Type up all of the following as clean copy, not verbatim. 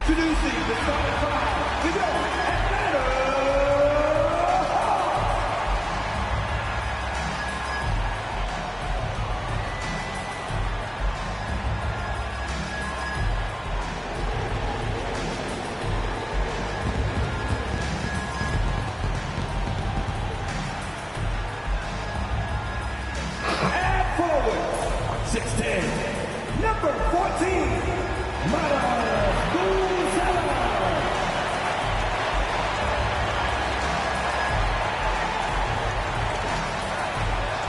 Introducing the starting five to go at forward, 6'10", number 14,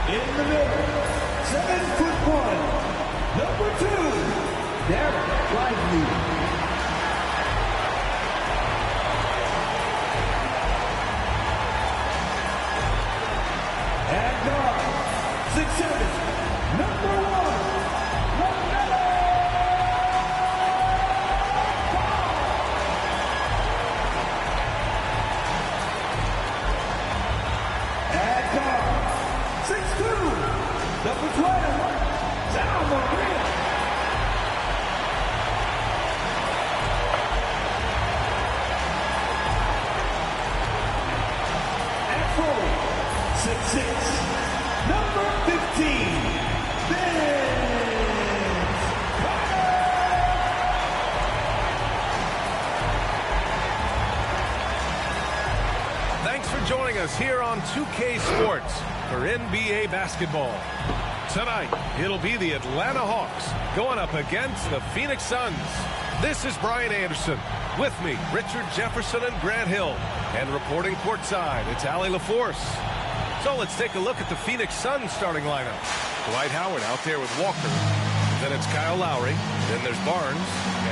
in the middle, 7'1", number 2, Derek Lively. At guard, 6'7", number 1, LaMelo. At guard, 6'2", number 12, Down Maria. At forward, 6'6", number 15, Vince Carter. Thanks for joining us here on 2K Sports for NBA basketball. Tonight, it'll be the Atlanta Hawks going up against the Phoenix Suns. This is Brian Anderson. With me, Richard Jefferson and Grant Hill. And reporting courtside, it's Allie LaForce. So let's take a look at the Phoenix Suns starting lineup. Dwight Howard out there with Walker. Then it's Kyle Lowry. Then there's Barnes.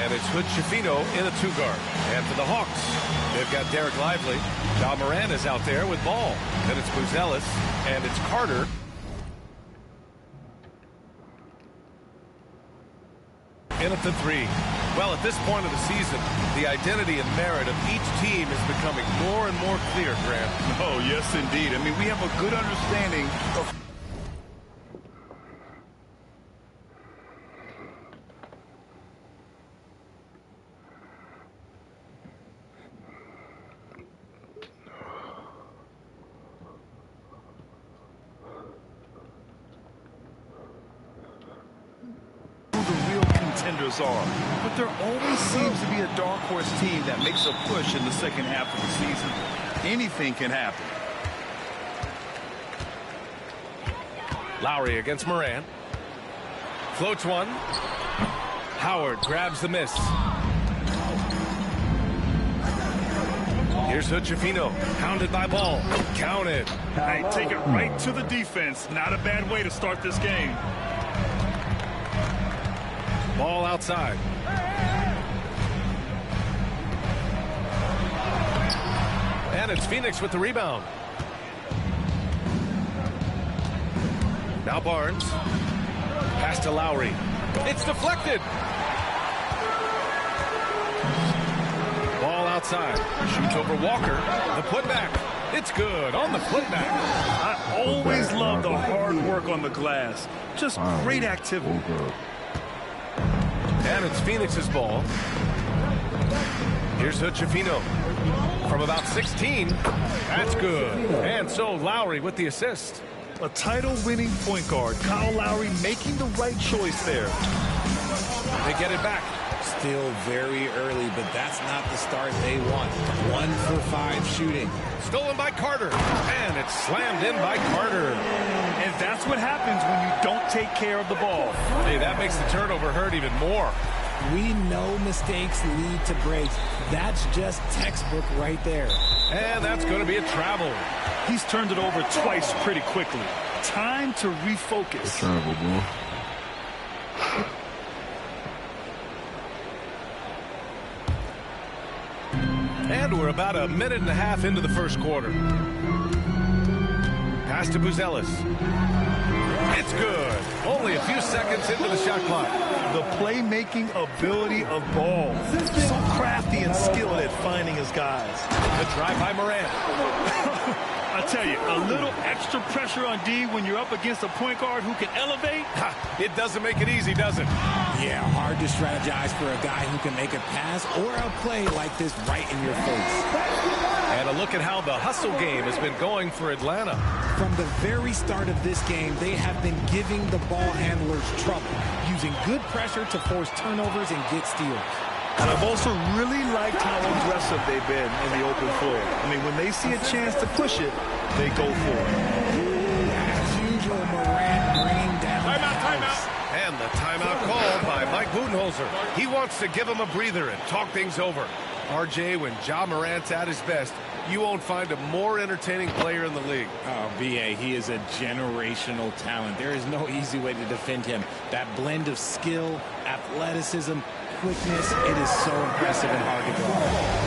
And it's Hood Schifino in a two-guard. And for the Hawks, they've got Derek Lively. Ja Morant is out there with Ball. Then it's Buzelis. And it's Carter. In at the three. Well, at this point of the season, the identity and merit of each team is becoming more and more clear, Grant. Oh, yes, indeed. I mean, we have a good understanding of... are, but there always seems to be a dark horse team that makes a push in the second half of the season. Anything can happen. Lowry against Morant. Floats one. Howard grabs the miss. Here's Hood Schifino, pounded by Ball. Counted. Hey, take it right to the defense. Not a bad way to start this game. Ball outside. And it's Phoenix with the rebound. Now Barnes. Pass to Lowry. It's deflected. Ball outside. Shoots over Walker. The putback. It's good on the putback. I always love the hard work on the glass. Just great activity. And it's Phoenix's ball. Here's Hood-Schifino from about 16. That's good. And so Lowry with the assist. A title-winning point guard. Kyle Lowry making the right choice there. They get it back. Still very early, but that's not the start they want. 1 for 5 shooting. Stolen by Carter. And it's slammed in by Carter. And that's what happens when you don't take care of the ball. Hey, that makes the turnover hurt even more. We know mistakes lead to breaks. That's just textbook right there. And that's going to be a travel. He's turned it over twice pretty quickly. Time to refocus. Travel, bro. And we're about a minute and a half into the first quarter. Pass to Buzelis. It's good. Only a few seconds into the shot clock. The playmaking ability of Ball. So crafty and skilled at finding his guys. The drive by Morant. I tell you, a little extra pressure on D when you're up against a point guard who can elevate. It doesn't make it easy, does it? Yeah, hard to strategize for a guy who can make a pass or a play like this right in your face. And a look at how the hustle game has been going for Atlanta. From the very start of this game, they have been giving the ball handlers trouble, using good pressure to force turnovers and get steals. And I've also really liked how aggressive they've been in the open floor. I mean, when they see a chance to push it, they go for it. As usual, Morant bringing down Timeout. And the timeout called by Mike Budenholzer. He wants to give him a breather and talk things over. RJ, when Ja Morant's at his best, you won't find a more entertaining player in the league. Oh, B.A., he is a generational talent. There is no easy way to defend him. That blend of skill, athleticism, quickness, it is so impressive and hard to guard.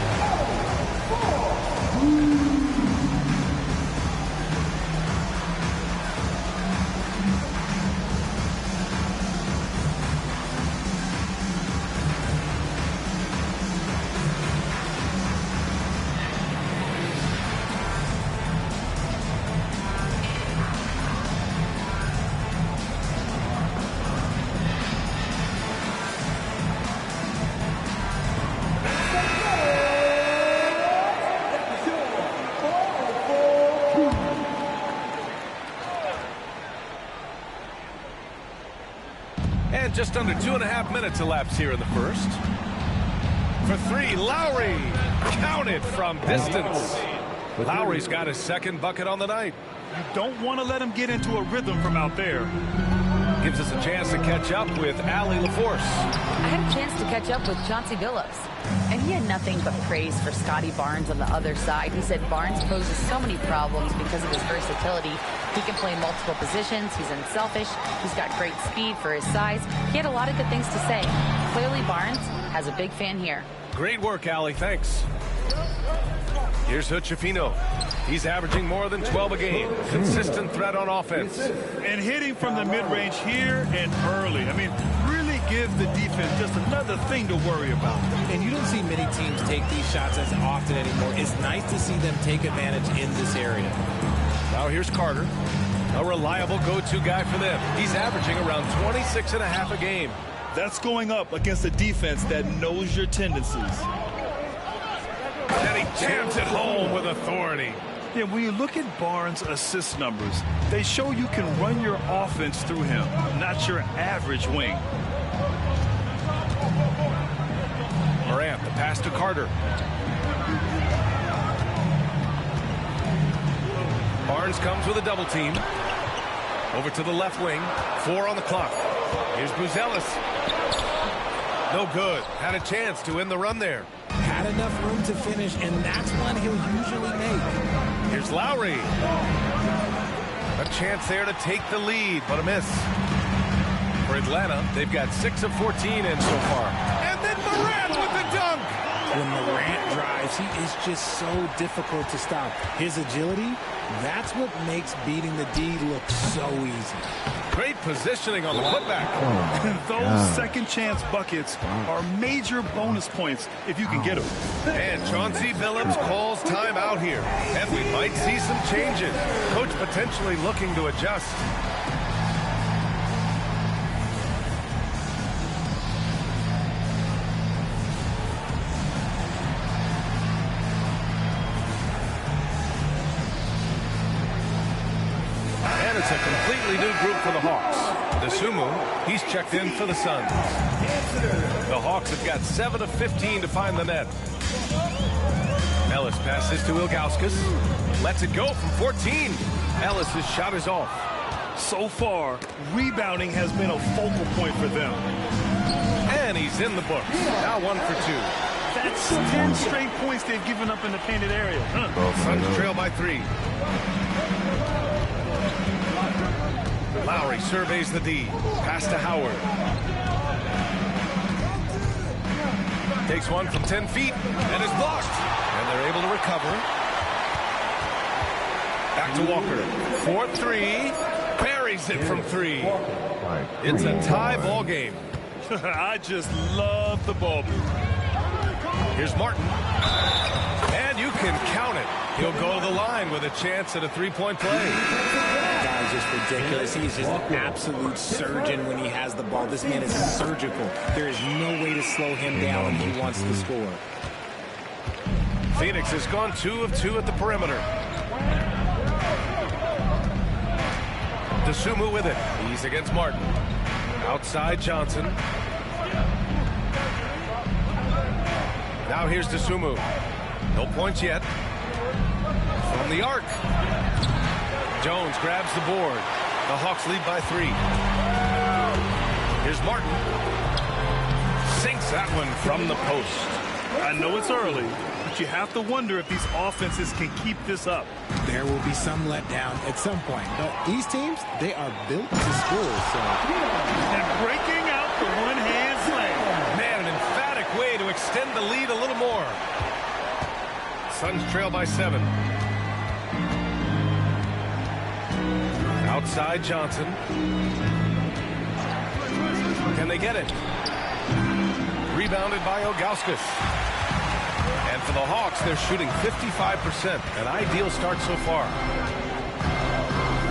And just under 2.5 minutes elapsed here in the first. For three, Lowry. Counted from distance. Lowry's got his second bucket on the night. You don't want to let him get into a rhythm from out there. Gives us a chance to catch up with yr4. I had a chance to catch up with Chauncey Billups, and he had nothing but praise for Scottie Barnes on the other side. He said Barnes poses so many problems because of his versatility. He can play multiple positions. He's unselfish. He's got great speed for his size. He had a lot of good things to say. Clearly, Barnes has a big fan here. Great work, Allie. Thanks. Here's Hood-Schifino. He's averaging more than 12 a game. Consistent threat on offense. And hitting from the mid-range here and early. I mean, really give the defense just another thing to worry about. And you don't see many teams take these shots as often anymore. It's nice to see them take advantage in this area. Now here's Carter. A reliable go-to guy for them. He's averaging around 26.5 a game. That's going up against a defense that knows your tendencies. And he jams it home with authority. Yeah, when you look at Barnes' assist numbers, they show you can run your offense through him, not your average wing. Morant, the pass to Carter. Barnes comes with a double team. Over to the left wing. 4 on the clock. Here's Buzelis. No good. Had a chance to end the run there. Had enough room to finish, and that's one he'll usually make. Here's Lowry. A chance there to take the lead, but a miss. For Atlanta, they've got 6 of 14 in so far. And then Morant with the dunk. When Morant drives, he is just so difficult to stop. His agility, that's what makes beating the D look so easy. Great positioning on the putback. Those second chance buckets are major bonus points if you can get them. And Chauncey Billups calls time out here. And we might see some changes. Coach potentially looking to adjust. And it's a completely new group for the Hawks. Dosunmu, he's checked in for the Suns. The Hawks have got 7 of 15 to find the net. Ellis passes to Ilgauskas. Lets it go from 14. Ellis's shot is off. So far, rebounding has been a focal point for them. And he's in the books. Now 1 for 2. That's 10 straight points they've given up in the painted area. Suns trail by 3. Lowry surveys the D. Pass to Howard. Takes one from 10 feet and is blocked. And they're able to recover. Back to Walker. 4-3. Buries it from 3. It's a tie ball game. I just love the ball move. Here's Martin. And you can count it. He'll go to the line with a chance at a three-point play. That guy's just ridiculous. He's just an absolute surgeon when he has the ball. This man is surgical. There is no way to slow him down when he wants to score. Phoenix has gone 2 of 2 at the perimeter. Dosunmu with it. He's against Martin. Outside Johnson. Now here's Dosunmu. No points yet. From the arc. Jones grabs the board. The Hawks lead by 3. Here's Martin. Sinks that one from the post. I know it's early, but you have to wonder if these offenses can keep this up. There will be some letdown at some point, but these teams, they are built to score. So. And breaking out the one-hand slam. Man, an emphatic way to extend the lead a little more. Suns trail by 7. Outside Johnson. Can they get it? Rebounded by Ilgauskas. And for the Hawks, they're shooting 55%. An ideal start so far.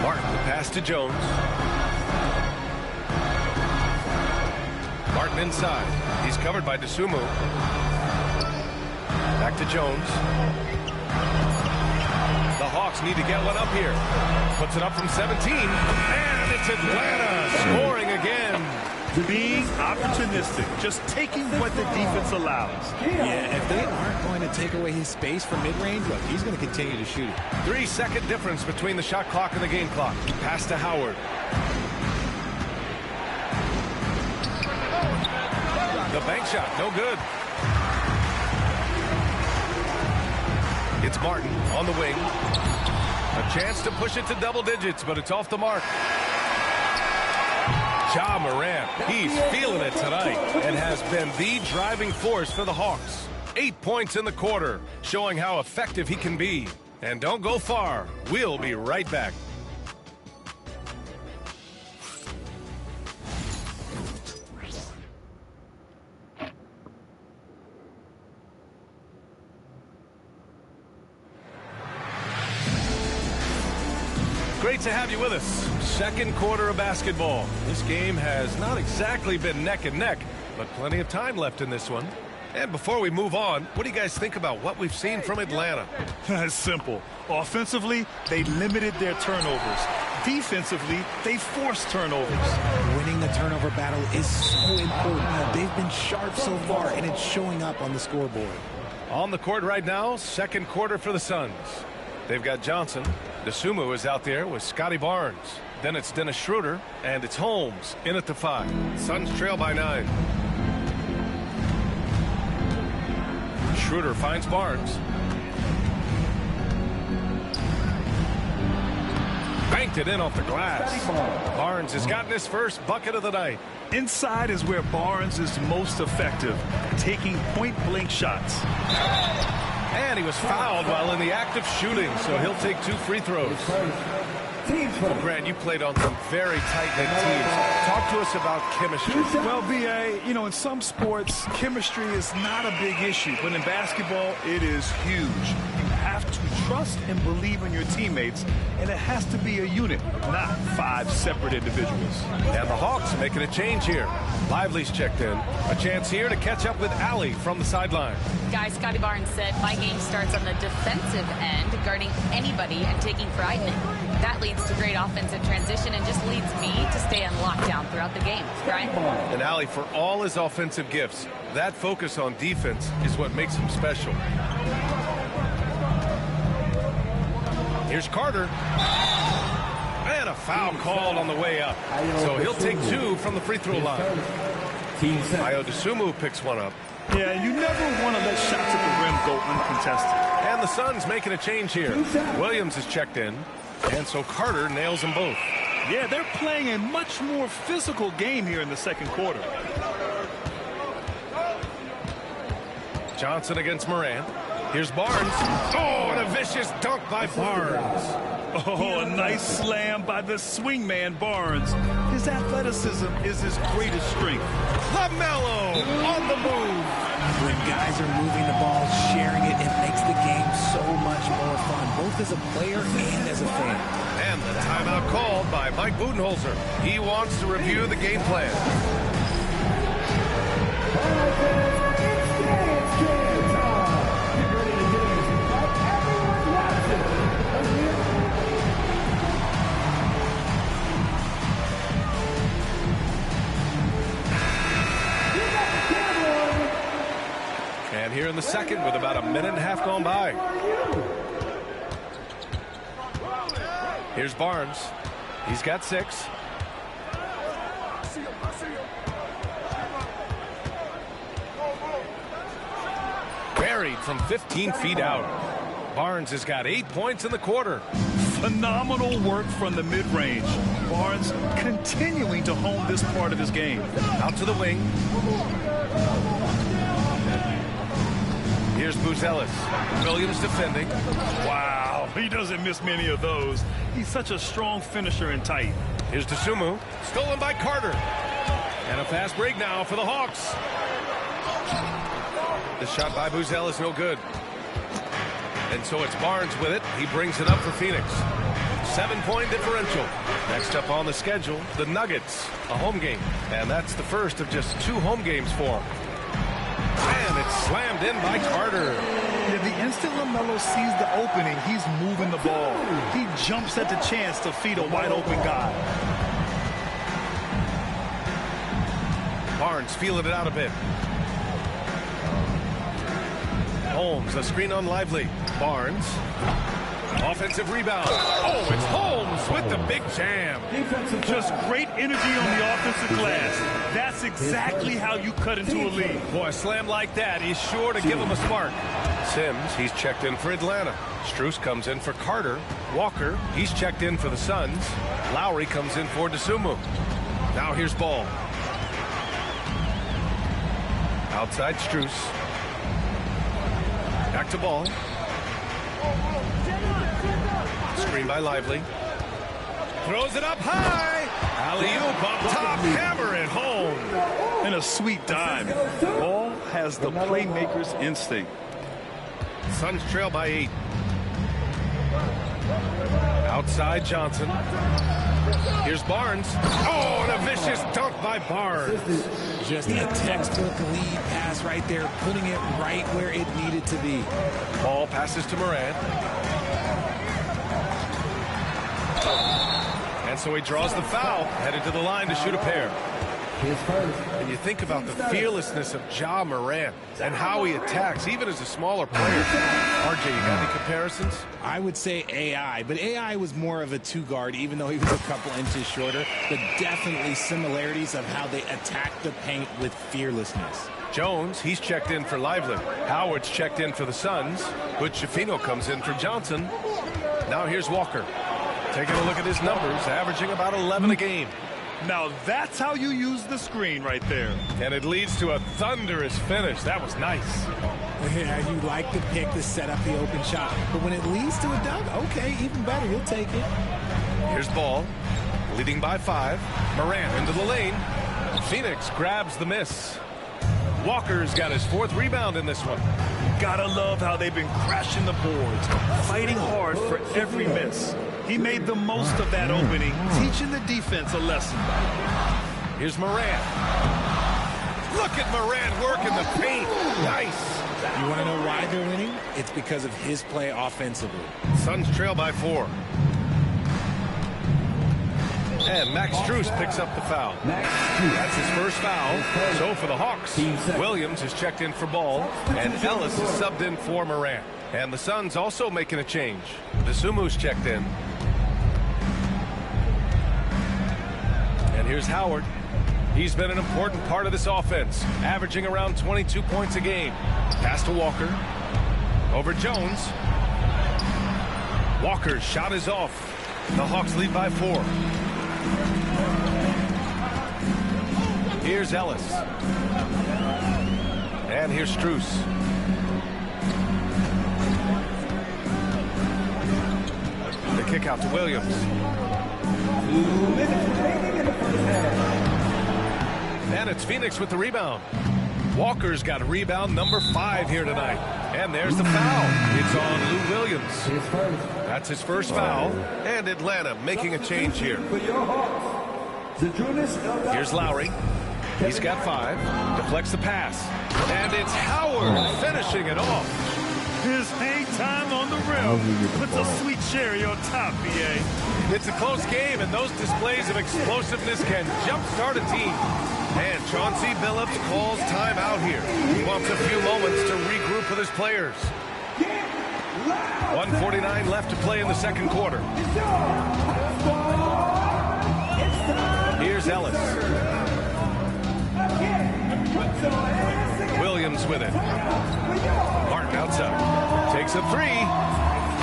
Martin, the pass to Jones. Martin inside. He's covered by Dosunmu. Back to Jones. The Hawks need to get one up here. Puts it up from 17. And it's Atlanta scoring again. Being opportunistic, just taking what the defense allows. Yeah, if they aren't going to take away his space from mid-range, look, he's going to continue to shoot it. 3-second difference between the shot clock and the game clock. Pass to Howard. The bank shot, no good. It's Martin on the wing. A chance to push it to double digits, but it's off the mark. Ja Morant, he's feeling it tonight and has been the driving force for the Hawks. 8 points in the quarter, showing how effective he can be. And don't go far. We'll be right back. Great to have you with us. Second quarter of basketball. This game has not exactly been neck and neck, but plenty of time left in this one. And before we move on, what do you guys think about what we've seen from Atlanta? It's simple. Offensively, they limited their turnovers. Defensively, they forced turnovers. Winning the turnover battle is so important. They've been sharp so far, and it's showing up on the scoreboard. On the court right now, second quarter for the Suns. They've got Johnson. Dosunmu is out there with Scottie Barnes. Then it's Dennis Schroeder, and it's Holmes in at the 5. Suns trail by 9. Schroeder finds Barnes. banked it in off the glass. Barnes has gotten his first bucket of the night. Inside is where Barnes is most effective, taking point-blank shots. And he was fouled while in the act of shooting, so he'll take 2 free throws. Well, Grant, you played on some very tight-knit teams. Talk to us about chemistry. Well, B.A., you know, in some sports, chemistry is not a big issue, but in basketball, it is huge. You have to trust and believe in your teammates, and it has to be a unit, not 5 separate individuals. And the Hawks making a change here. Lively's checked in. A chance here to catch up with Allie from the sideline. Guys, Scottie Barnes said, my game starts on the defensive end, guarding anybody and taking pride in it. That leads to great offensive transition and just leads me to stay on lockdown throughout the game. Brian? And Allie, for all his offensive gifts, that focus on defense is what makes him special. Here's Carter. And a foul called on the way up. So he'll take 2 from the free throw line. Ayo picks one up. Yeah, you never want to let shots at the rim go uncontested. And the Suns making a change here. Williams is checked in. And so Carter nails them both. Yeah, they're playing a much more physical game here in the second quarter. Johnson against Moran. Here's Barnes. Oh, and a vicious dunk by Barnes. Oh, a nice slam by the swingman Barnes. His athleticism is his greatest strength. LaMelo on the move. When guys are moving the ball, sharing it, it makes the game so much more fun, both as a player and as a fan. And the timeout called by Mike Budenholzer. He wants to review the game plan. And here in the second with about a minute and a half gone by. Here's Barnes. He's got 6. Buried from 15 feet out. Barnes has got 8 points in the quarter. Phenomenal work from the mid-range. Barnes continuing to hone this part of his game. Out to the wing. Here's Buzelis. Williams defending. Wow, he doesn't miss many of those. He's such a strong finisher and tight. Here's Dosunmu. Stolen by Carter. And a fast break now for the Hawks. The shot by Buzelis no good. And so it's Barnes with it. He brings it up for Phoenix. 7-point differential. Next up on the schedule, the Nuggets, a home game. And that's the first of just 2 home games for them. And it's slammed in by Carter. Yeah, the instant LaMelo sees the opening, he's moving the ball. He jumps at the chance to feed a wide-open guy. Barnes feeling it out a bit. Holmes, a screen on Lively. Barnes. Offensive rebound. Oh, it's Holmes with the big jam. Just great energy on the offensive glass. That's exactly how you cut into a lead. Boy, a slam like that is sure to give him a spark. Sims, he's checked in for Atlanta. Strus comes in for Carter. Walker, he's checked in for the Suns. Lowry comes in for Dosunmu. Now here's Ball. Outside Strus. Back to Ball. Screen by Lively. Throws it up high. Alley-oop up top. Hammer it home. And a sweet dive. Ball has the playmaker's instinct. Suns trail by 8. Outside Johnson. Here's Barnes. Oh, and a vicious dunk by Barnes. Just a textbook lead pass right there, putting it right where it needed to be. Ball passes to Moran. And so he draws the foul, headed to the line to shoot a pair. And you think about the fearlessness of Ja Morant and how he attacks, even as a smaller player. RJ, you got any comparisons? I would say AI, but AI was more of a 2-guard, even though he was a couple inches shorter. But definitely similarities of how they attack the paint with fearlessness. Jones, he's checked in for Lively. Howard's checked in for the Suns. Butch Shafino comes in for Johnson. Now here's Walker. Taking a look at his numbers, averaging about 11 a game. Now that's how you use the screen right there. And it leads to a thunderous finish. That was nice. Yeah, you like the pick to set up the open shot. But when it leads to a dunk, okay, even better. You'll take it. Here's Ball, leading by 5. Morant into the lane. Phoenix grabs the miss. Walker's got his 4th rebound in this one. Gotta love how they've been crashing the boards, fighting hard for every miss. He made the most of that opening, teaching the defense a lesson. Here's Morant. Look at Morant working the paint. Nice. You want to know why they're winning? It's because of his play offensively. Suns trail by 4. And Max Strus picks up the foul. That's his first foul. So for the Hawks, Williams is checked in for Ball, and Ellis is subbed in for Morant. And the Suns also making a change. Desumu's checked in. And here's Howard. He's been an important part of this offense, averaging around 22 points a game. Pass to Walker. Over Jones. Walker's shot is off. The Hawks lead by 4. Here's Ellis. And here's Strus. The kick out to Williams. 2 minutes remaining in the first half. And it's Phoenix with the rebound. Walker's got rebound number 5 here tonight. And there's the foul. It's on Lou Williams. That's his first foul. And Atlanta making a change here. Here's Lowry. He's got 5. Deflects the pass. And it's Howard finishing it off. His hang time on the rim puts a sweet cherry on top, BA. It's a close game, and those displays of explosiveness can jumpstart a team. And Chauncey Billups calls timeout here. He wants a few moments to regroup with his players. 1:49 left to play in the second quarter. Here's Ellis. Williams with it. Martin outside. Takes a 3.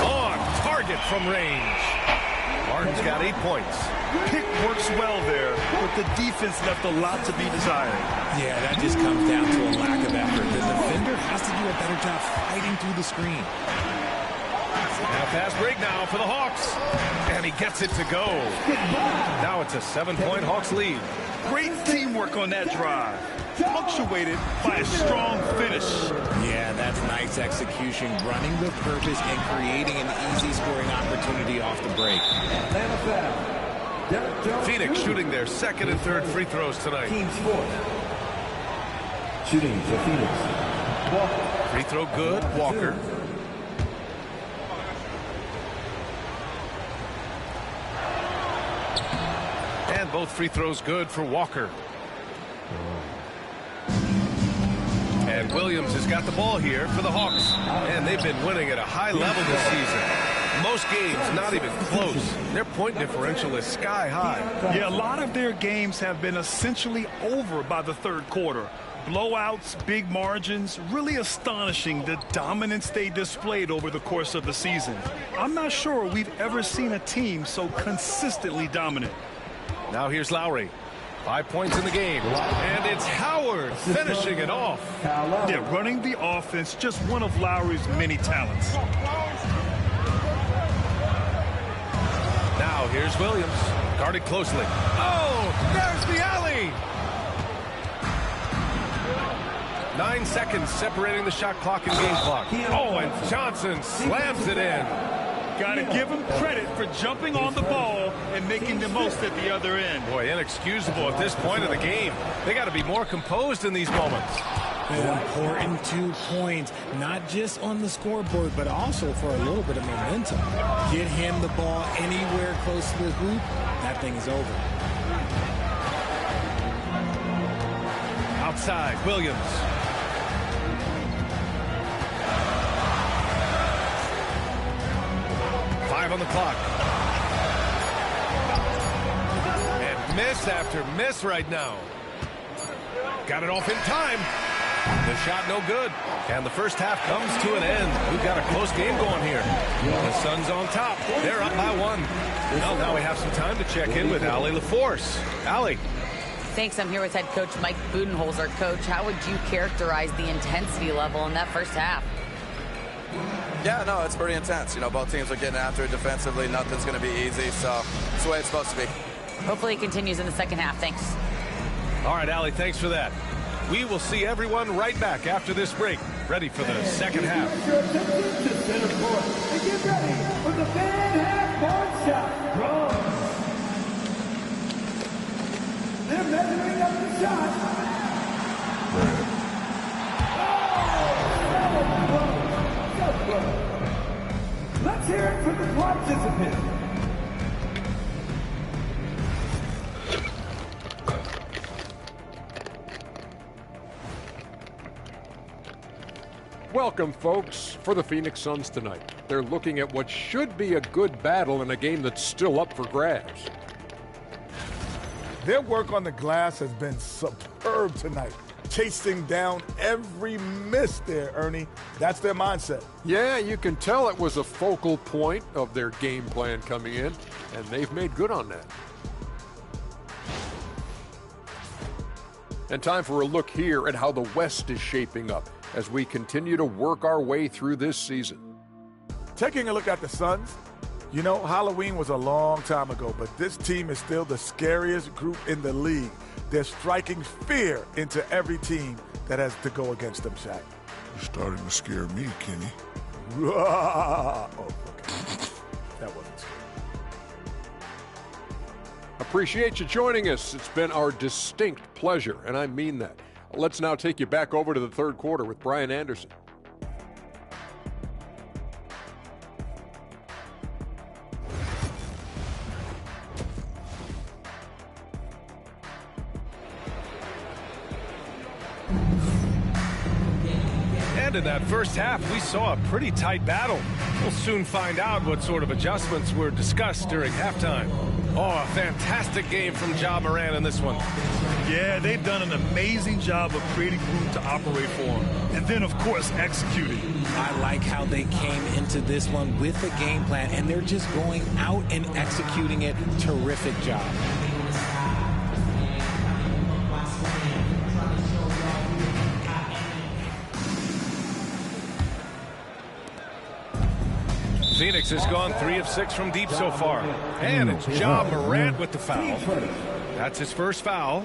On target from range. Martin's got 8 points. Pick works well there, but the defense left a lot to be desired. Yeah, that just comes down to a lack of effort. The defender has to do a better job fighting through the screen. And a fast break now for the Hawks. And he gets it to go. Now it's a 7-point Hawks lead. Great teamwork on that drive, punctuated by a strong finish. Yeah, that's nice execution, running with purpose and creating an easy scoring opportunity off the break. Phoenix shooting their 2nd and 3rd free throws tonight. Shooting for Phoenix. Free throw good, Walker. And both free throws good for Walker. And Williams has got the ball here for the Hawks. And they've been winning at a high level this season. Most games not even close. Their point differential is sky high. Yeah, a lot of their games have been essentially over by the 3rd quarter. Blowouts, big margins, really astonishing the dominance they displayed over the course of the season. I'm not sure we've ever seen a team so consistently dominant. Now here's Lowry. 5 points in the game. And it's Howard finishing it off. Yeah, running the offense, just one of Lowry's many talents. Now here's Williams. Guarded closely. Oh, there's the alley. 9 seconds separating the shot clock and game clock. Oh, and Johnson slams it in. Got to give him credit for jumping on the ball and making the most at the other end. Boy, inexcusable at this point of the game. They got to be more composed in these moments. An important 2 points, not just on the scoreboard, but also for a little bit of momentum. Get him the ball anywhere close to the hoop, that thing is over. Outside, Williams. On the clock. And miss after miss right now. Got it off in time. The shot no good. And the first half comes to an end. We've got a close game going here. The Suns on top. They're up by 1. Well, now we have some time to check in with yr4. Allie. Thanks. I'm here with head coach Mike Budenholzer. Coach, how would you characterize the intensity level in that first half? Yeah, no, it's pretty intense. You know, both teams are getting after it defensively. Nothing's going to be easy, so it's the way it's supposed to be. Hopefully it continues in the second half. Thanks. All right, Allie, thanks for that. We will see everyone right back after this break, ready for the second half. Your attention to center court and get ready for the fan half bar shot. Draw. They're measuring up the shot. Let's hear it for the participants. Welcome, folks, for the Phoenix Suns tonight. They're looking at what should be a good battle in a game that's still up for grabs. Their work on the glass has been superb tonight. Chasing down every miss there, Ernie. That's their mindset. Yeah, you can tell it was a focal point of their game plan coming in, and they've made good on that. And time for a look here at how the West is shaping up as we continue to work our way through this season. Taking a look at the Suns, you know, Halloween was a long time ago, but this team is still the scariest group in the league. They're striking fear into every team that has to go against them, Shaq. You're starting to scare me, Kenny. Oh, okay. That wasn't scary. Appreciate you joining us. It's been our distinct pleasure, and I mean that. Let's now take you back over to the third quarter with Brian Anderson. And in that first half, we saw a pretty tight battle. We'll soon find out what sort of adjustments were discussed during halftime. Oh, a fantastic game from Ja Morant in this one. Yeah, they've done an amazing job of creating room to operate for him. And then, of course, executing. I like how they came into this one with a game plan, and they're just going out and executing it. Terrific job. Phoenix has gone 3 of 6 from deep so far. And it's Ja Morant with the foul. That's his first foul.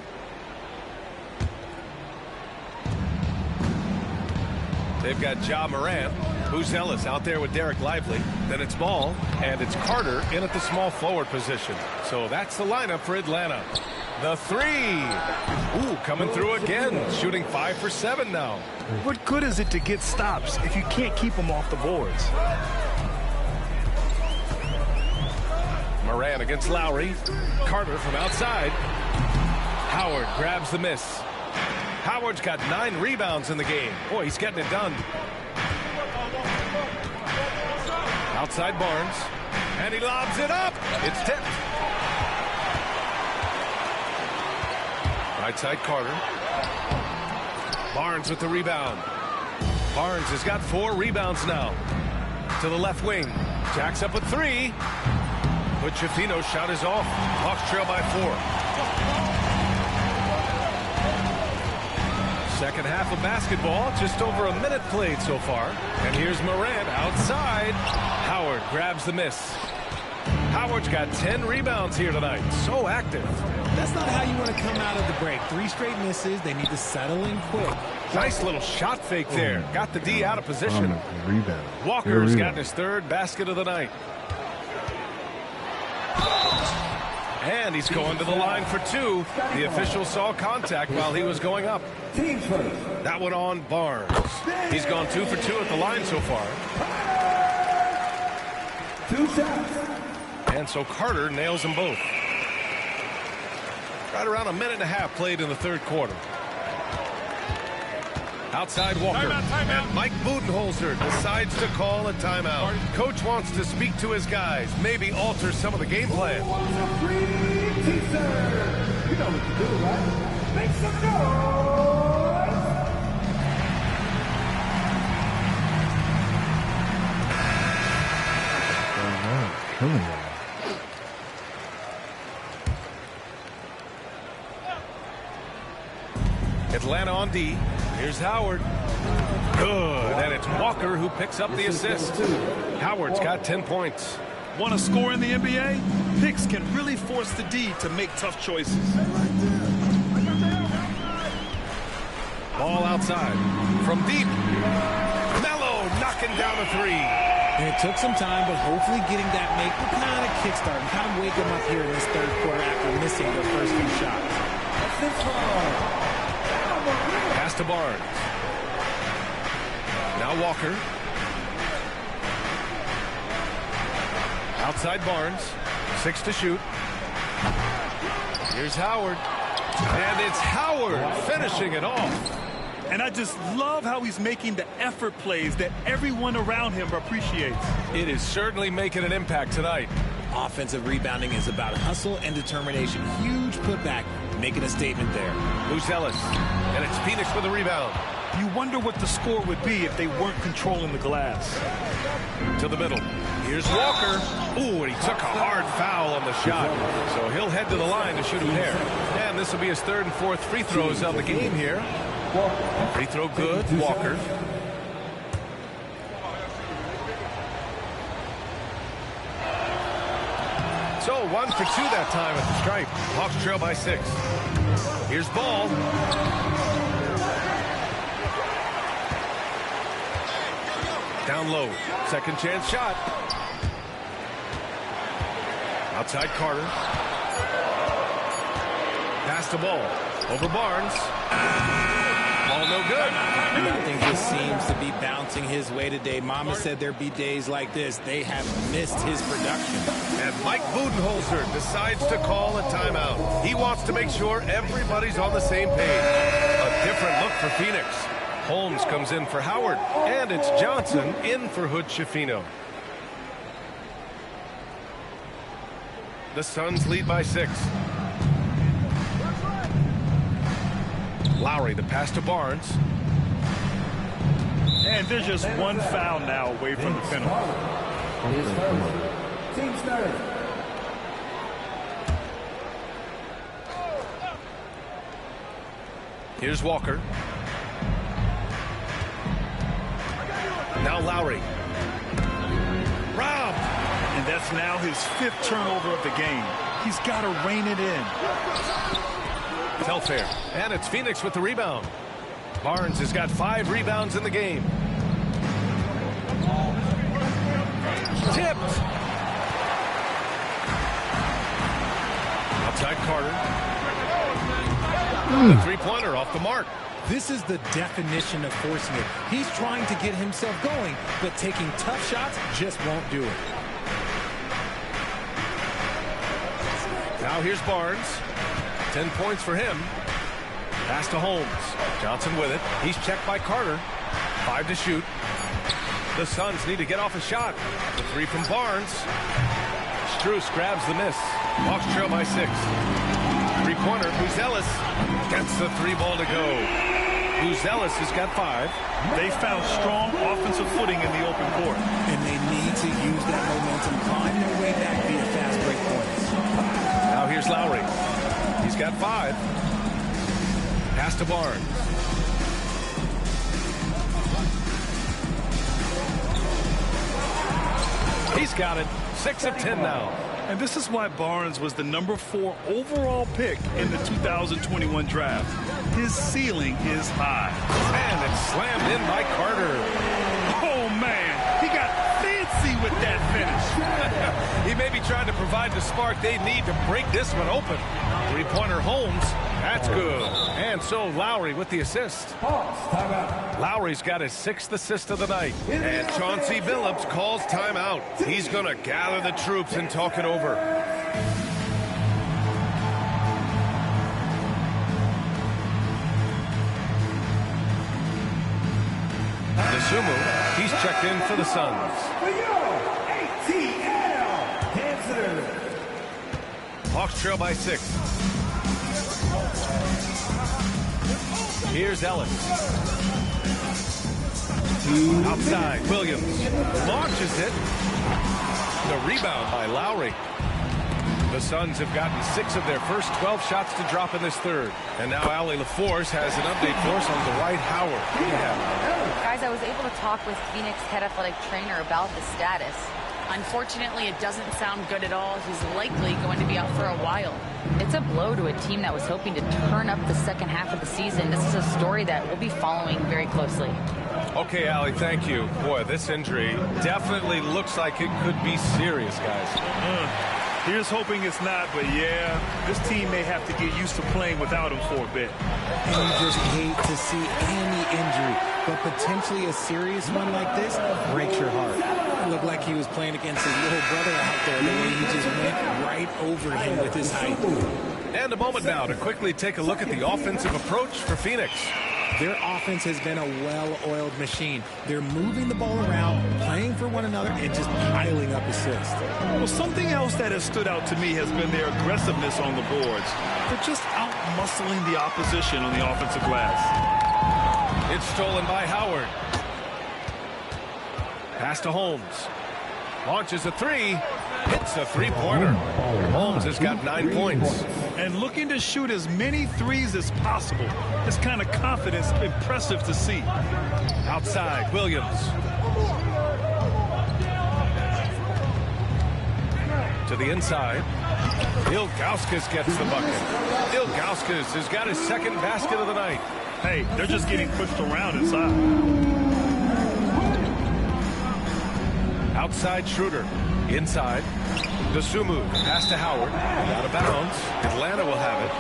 They've got Ja Morant, who's Ellis out there with Derek Lively. Then it's Ball, and it's Carter in at the small forward position. So that's the lineup for Atlanta. The three. Ooh, coming through again, shooting 5 for 7 now. What good is it to get stops if you can't keep them off the boards? Morant against Lowry. Carter from outside. Howard grabs the miss. Howard's got 9 rebounds in the game. Boy, he's getting it done. Outside Barnes. And he lobs it up. It's tipped. Right side Carter. Barnes with the rebound. Barnes has got 4 rebounds now. To the left wing. Jacks up with 3. But Chafino's shot is off. Hawks trail by 4. Second half of basketball, just over a minute played so far. And here's Morant outside. Howard grabs the miss. Howard's got 10 rebounds here tonight. So active. That's not how you want to come out of the break. 3 straight misses. They need to settle in quick. Nice little shot fake there. Got the D out of position. Rebound. Walker's gotten his 3rd basket of the night. And he's going to the line for 2. The official saw contact while he was going up. That one on Barnes. He's gone 2 for 2 at the line so far. 2 shots. And so Carter nails them both. Right around a minute and a half played in the third quarter. Outside Walker. Timeout. And Mike Budenholzer decides to call a timeout. Coach wants to speak to his guys, maybe alter some of the game plan. You know what to do, right? Make some noise. killing them. Atlanta on D. Here's Howard. Good. And it's Walker who picks up the assist. Howard's got 10 points. Want to score in the NBA? Picks can really force the D to make tough choices. Ball outside. From deep. Melo knocking down a three. And it took some time, but hopefully getting that make will kind of kickstart and kind of wake them up here in this third quarter after missing their first few shots. Pass to Barnes. Now Walker. Outside Barnes. 6 to shoot. Here's Howard. And it's Howard finishing it off. And I just love how he's making the effort plays that everyone around him appreciates. It is certainly making an impact tonight. Offensive rebounding is about hustle and determination. Huge putback, making a statement there. Who's Ellis? And it's Phoenix with a rebound. You wonder what the score would be if they weren't controlling the glass. To the middle. Here's Walker. Ooh, and he took a hard foul on the shot. So he'll head to the line to shoot a pair. And this will be his third and fourth free throws of the game here. Free throw good, Walker. So 1 for 2 that time at the stripe. Hawks trail by 6. Here's Ball. Down low. Second chance shot. Outside Carter. Pass the ball. Over Barnes. Ball no good. Nothing just seems to be bouncing his way today. Mama said there'd be days like this. They have missed his production. And Mike Budenholzer decides to call a timeout. He wants to make sure everybody's on the same page. A different look for Phoenix. Holmes comes in for Howard. And it's Johnson in for Hood Schifino. The Suns lead by 6. Lowry, the pass to Barnes. And there's just one foul now away from the penalty. Team started. Here's Walker. Now Lowry. Robbed. And that's now his 5th turnover of the game. He's got to rein it in. Telfair. And it's Phoenix with the rebound. Barnes has got 5 rebounds in the game. Tipped. Outside Carter. The three-pointer off the mark. This is the definition of forcing it. He's trying to get himself going, but taking tough shots just won't do it. Now here's Barnes. 10 points for him. Pass to Holmes. Johnson with it. He's checked by Carter. 5 to shoot. The Suns need to get off a shot. The 3 from Barnes. Strus grabs the miss. Hawks trail by 6. Three-pointer. Buzelis gets the 3-ball to go. Buzelis has got 5. They found strong offensive footing in the open court. And they need to use that momentum, climb their way back via fast break points. Now here's Lowry. He's got 5. Pass to Barnes. He's got it. 6 of 10 now. And this is why Barnes was the number 4 overall pick in the 2021 draft. His ceiling is high. And it's slammed in by Carter. Oh, man. He got fancy with that finish. He may be trying to provide the spark they need to break this one open. Three-pointer Holmes. That's good. And so Lowry with the assist. Lowry's got his 6th assist of the night. And Chauncey Billups calls timeout. He's going to gather the troops and talk it over. Nasumu, he's checked in for the Suns. ATL. Hawks trail by 6. Here's Ellis. Outside, Williams launches it. The rebound by Lowry. The Suns have gotten 6 of their first 12 shots to drop in this third. And now yr4 has an update for us on Dwight Howard. Guys, I was able to talk with Phoenix head athletic trainer about the status. Unfortunately, it doesn't sound good at all. He's likely going to be out for a while. It's a blow to a team that was hoping to turn up the second half of the season. This is a story that we'll be following very closely. Okay, Allie, thank you. Boy, this injury definitely looks like it could be serious, guys. Here's hoping it's not, but yeah, this team may have to get used to playing without him for a bit. And you just hate to see any injury, but potentially a serious one like this breaks your heart. It looked like he was playing against his little brother out there, the way he just went right over him with his height. And a moment now to quickly take a look at the offensive approach for Phoenix. Their offense has been a well-oiled machine. They're moving the ball around, playing for one another, and just piling up assists. Well, something else that has stood out to me has been their aggressiveness on the boards. They're just out-muscling the opposition on the offensive glass. It's stolen by Howard. Pass to Holmes. Launches a three. Hits a three-pointer. Holmes has got 9 points. And looking to shoot as many threes as possible. This kind of confidence, impressive to see. Outside, Williams. To the inside. Ilgauskas gets the bucket. Ilgauskas has got his second basket of the night. Hey, they're just getting pushed around inside. Outside Schroeder. Inside. Dosumu. Pass to Howard. Out of bounds. Atlanta will have it.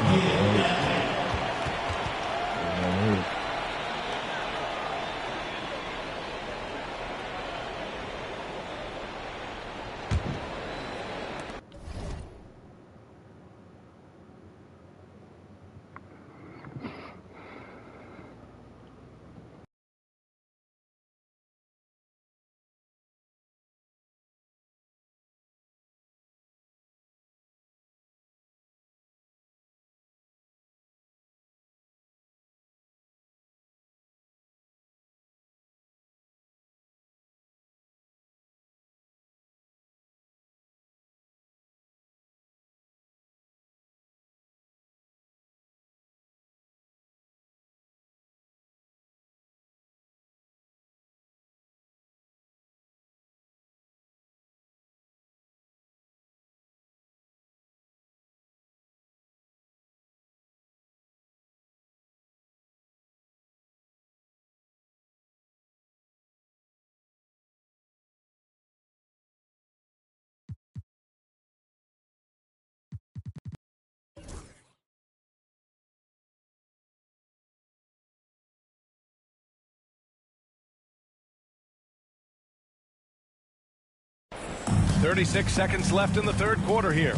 36 seconds left in the third quarter here.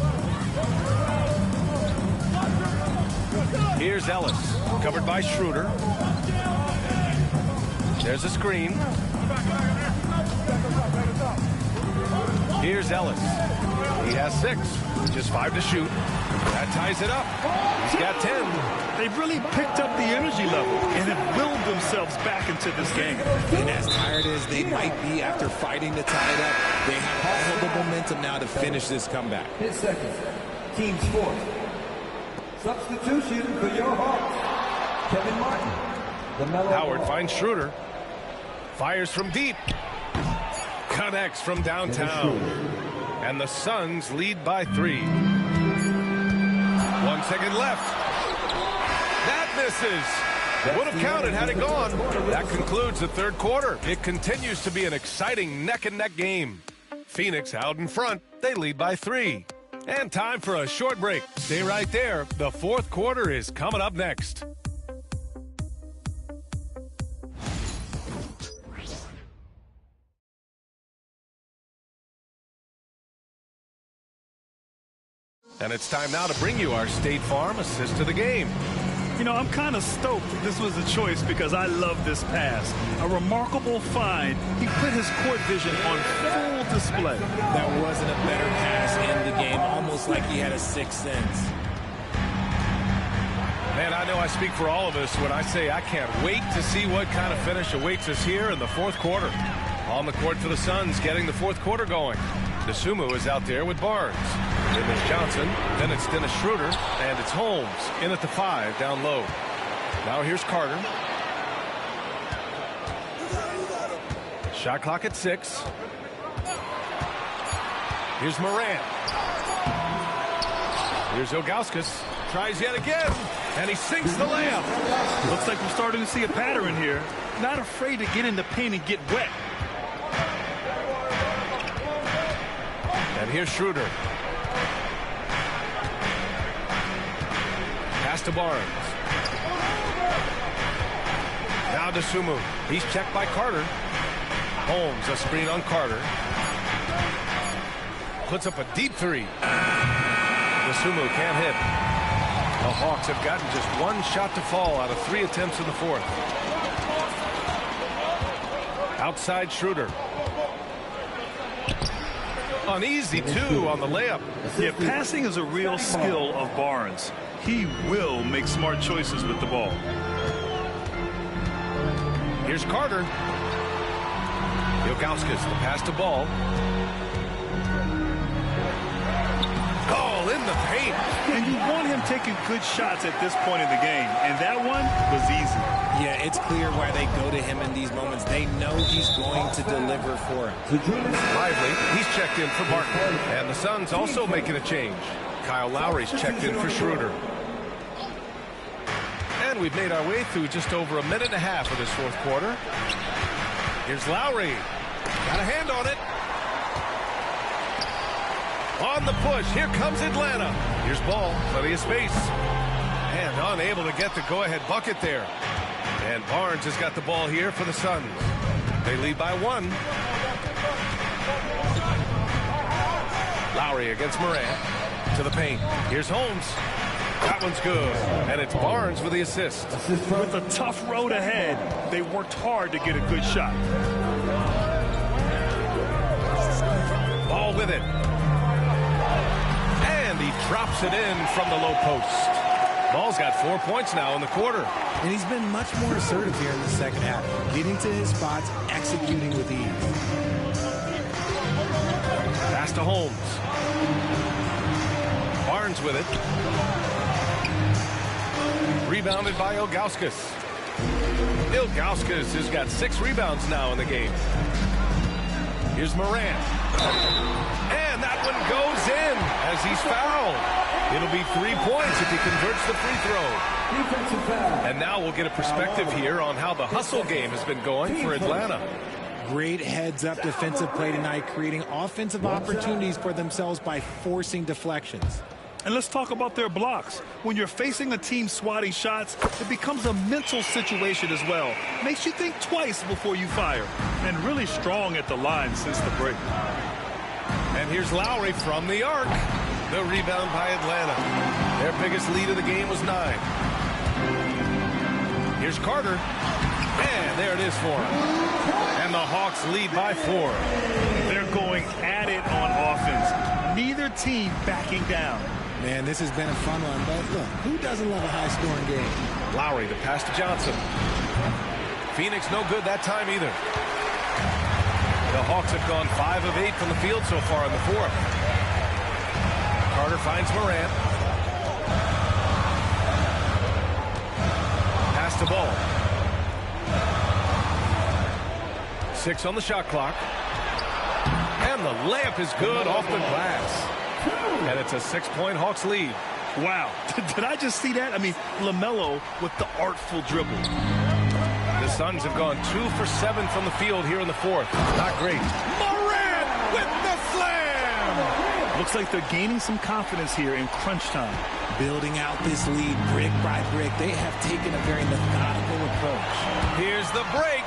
Here's Ellis, covered by Schroeder. There's a screen. Here's Ellis. He has 6, just 5 to shoot. That ties it up. He's got 10. They've really picked up the energy level and have willed themselves back into this game. And as tired as they might be after fighting to tie it up, they have all the momentum now to finish this comeback. 10 seconds. Team sport. Substitution for your Hawks. Kevin Martin. LaMelo Howard finds Schroeder. Fires from deep. Connects from downtown. And the Suns lead by 3. 1 second left. That misses. Would have counted had it gone. That concludes the third quarter. It continues to be an exciting neck-and-neck game. Phoenix out in front. They lead by 3. And time for a short break. Stay right there. The fourth quarter is coming up next. And it's time now to bring you our State Farm assist to the game. You know, I'm kind of stoked this was a choice because I love this pass. A remarkable find. He put his court vision on full display. That wasn't a better pass in the game, almost like he had a sixth sense. Man, I know I speak for all of us when I say I can't wait to see what kind of finish awaits us here in the fourth quarter. On the court for the Suns, getting the fourth quarter going. DeSumo is out there with Barnes. Then there's Johnson. Then it's Dennis Schroeder. And it's Holmes in at the 5 down low. Now here's Carter. Shot clock at 6. Here's Morant. Here's Ilgauskas. Tries yet again. And he sinks the layup. Looks like we're starting to see a pattern here. Not afraid to get in the paint and get wet. And here's Schroeder. Pass to Barnes. Now DeSumo. He's checked by Carter. Holmes, a screen on Carter. Puts up a deep 3. DeSumo can't hit. The Hawks have gotten just one shot to fall out of 3 attempts in the 4th. Outside Schroeder. An easy 2 on the layup. Yeah, passing is a real skill of Barnes. He will make smart choices with the ball. Here's Carter. Ilgauskas, the pass to Ball. Ball in the paint. And you want him taking good shots at this point in the game. And that one was easy. Yeah, it's clear why they go to him in these moments. They know he's going to deliver for him. Lively, he's checked in for Martin. And the Suns also making a change. Kyle Lowry's checked in for Schroeder. And we've made our way through just over a minute and a half of this 4th quarter. Here's Lowry. Got a hand on it. On the push. Here comes Atlanta. Here's Ball. Plenty of space. And unable to get the go-ahead bucket there. And Barnes has got the ball here for the Suns. They lead by 1. Lowry against Morant. To the paint. Here's Holmes. That one's good. And it's Barnes with the assist. With a tough road ahead, they worked hard to get a good shot. Ball with it. And he drops it in from the low post. Ball's got 4 points now in the quarter. And he's been much more assertive here in the second half, getting to his spots, executing with ease. Pass to Holmes. Barnes with it. Rebounded by Ilgauskas. Ilgauskas has got 6 rebounds now in the game. Here's Morant. And that one goes in as he's fouled. It'll be 3 points if he converts the free throw. And now we'll get a perspective here on how the hustle game has been going for Atlanta. Great heads-up defensive play tonight, creating offensive opportunities for themselves by forcing deflections. And let's talk about their blocks. When you're facing a team swatting shots, it becomes a mental situation as well. Makes you think twice before you fire. And really strong at the line since the break. And here's Lowry from the arc. The rebound by Atlanta. Their biggest lead of the game was 9. Here's Carter. And there it is for him. And the Hawks lead by 4. They're going at it on offense. Neither team backing down. Man, this has been a fun one, but look, who doesn't love a high-scoring game? Lowry, the pass to Johnson. Phoenix no good that time either. The Hawks have gone 5 of 8 from the field so far in the 4th. Carter finds Morant. Pass to Ball. 6 on the shot clock. And the layup is good off the glass. And it's a 6-point Hawks lead. Wow. Did I just see that? I mean, LaMelo with the artful dribble. The Suns have gone 2 for 7 from the field here in the 4th. Not great. Morant with the slam! Looks like they're gaining some confidence here in crunch time. Building out this lead brick by brick. They have taken a very methodical approach. Here's the break.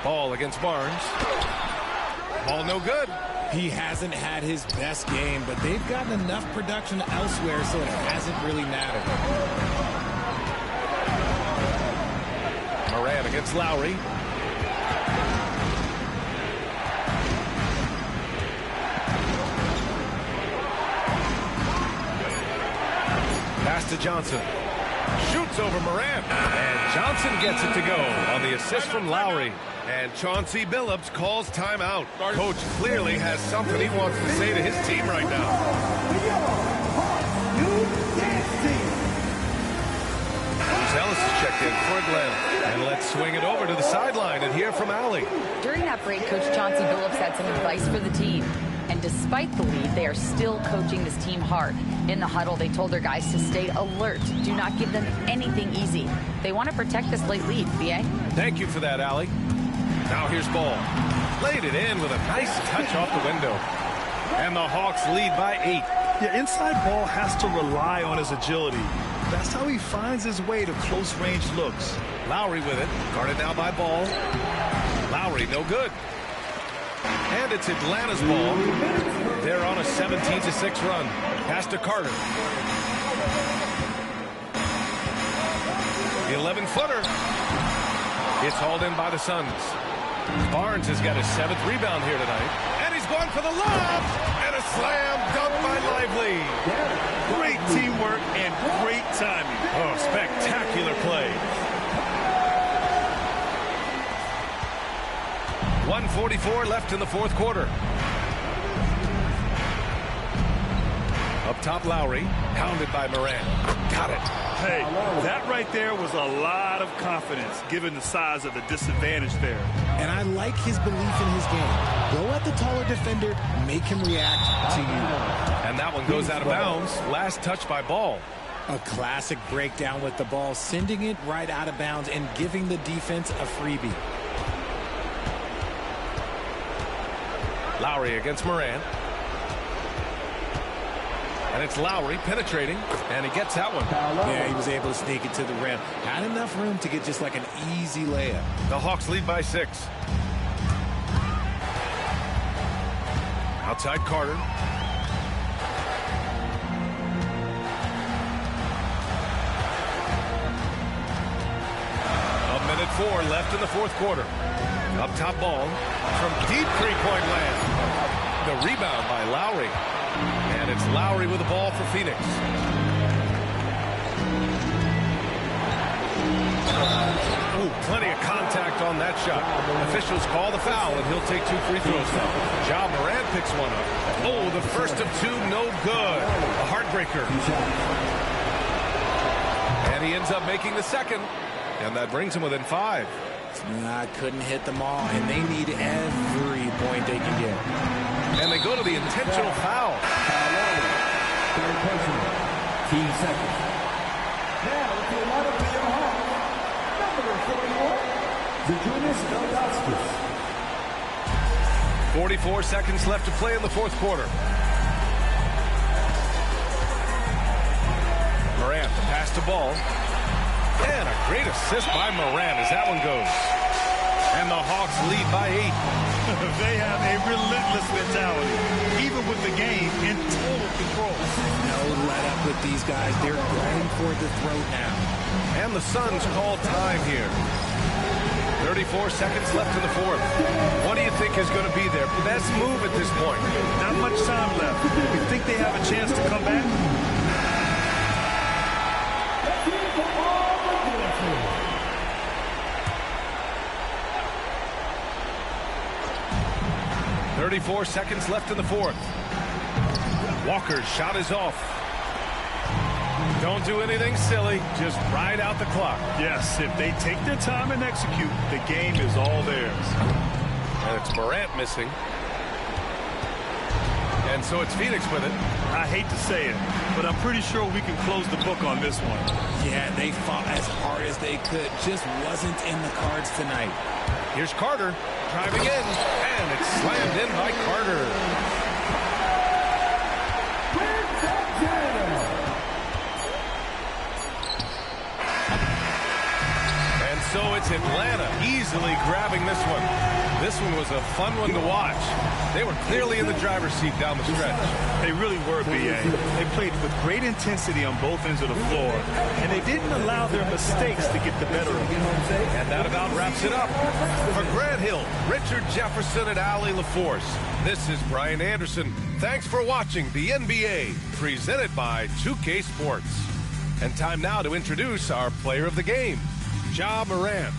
Ball against Barnes. Ball no good. He hasn't had his best game, but they've gotten enough production elsewhere, so it hasn't really mattered. Morant against Lowry. Pass to Johnson. Shoots over Morant. And Johnson gets it to go on the assist from Lowry. And Chauncey Billups calls timeout. Coach clearly has something he wants to say to his team right now. Bruce Ellis is checked in for Atlanta. And let's swing it over to the sideline and hear from Allie. During that break, Coach Chauncey Billups had some advice for the team. And despite the lead, they are still coaching this team hard. In the huddle, they told their guys to stay alert. Do not give them anything easy. They want to protect this late lead, B.A. Thank you for that, Allie. Now here's Ball. Laid it in with a nice touch off the window. And the Hawks lead by 8. Yeah, inside Ball has to rely on his agility. That's how he finds his way to close-range looks. Lowry with it. Guarded now by Ball. Lowry, no good. And it's Atlanta's ball. They're on a 17-6 run. Pass to Carter. The 11-footer. It's hauled in by the Suns. Barnes has got his 7th rebound here tonight. And he's going for the lob. And a slam dunk by Lively. Great teamwork and great timing. Oh, spectacular play. 1:44 left in the fourth quarter. Up top, Lowry, pounded by Morant. Got it. Hey, that right there was a lot of confidence, given the size of the disadvantage there. And I like his belief in his game. Go at the taller defender, make him react to you. And that one goes out of bounds. Last touch by Ball. A classic breakdown with the ball, sending it right out of bounds and giving the defense a freebie. Lowry against Morant. And it's Lowry penetrating, and he gets that one. Yeah, he was able to sneak it to the rim. Had enough room to get just like an easy layup. The Hawks lead by 6. Outside Carter. A minute 4 left in the fourth quarter. Up top, Ball from deep three-point land. The rebound by Lowry. And it's Lowry with the ball for Phoenix. Ooh, plenty of contact on that shot. Officials call the foul, and he'll take 2 free throws now. Ja Morant picks one up. Oh, the first of 2, no good. A heartbreaker. And he ends up making the second, and that brings him within 5. I couldn't hit them all, and they need every point they can get. And they go to the intentional foul. Third personal. Team seconds. Now, if you want to be your home, number 41, Zajunas Veldaskis. 44 seconds left to play in the fourth quarter. Morant, the pass to Ball. And a great assist by Morant as that one goes. And the Hawks lead by 8. They have a relentless mentality, even with the game in total control. No let up with these guys. They're going for the throat now. And the Suns call time here. 34 seconds left in the fourth. What do you think is going to be their best move at this point? Not much time left. You think they have a chance to come back? 34 seconds left in the fourth. Walker's shot is off. Don't do anything silly. Just ride out the clock. Yes, if they take their time and execute, the game is all theirs. And it's Morant missing. And so it's Phoenix with it. I hate to say it, but I'm pretty sure we can close the book on this one. Yeah, they fought as hard as they could. Just wasn't in the cards tonight. Here's Carter driving in, and it's slammed in by Carter. And so it's Atlanta easily grabbing this one. This one was a fun one to watch. They were clearly in the driver's seat down the stretch. They really were, B.A. They played with great intensity on both ends of the floor, and they didn't allow their mistakes to get the better of them. And that about wraps it up. For Grant Hill, Richard Jefferson, and Allie LaForce, this is Brian Anderson. Thanks for watching the NBA, presented by 2K Sports. And time now to introduce our player of the game, Ja Morant.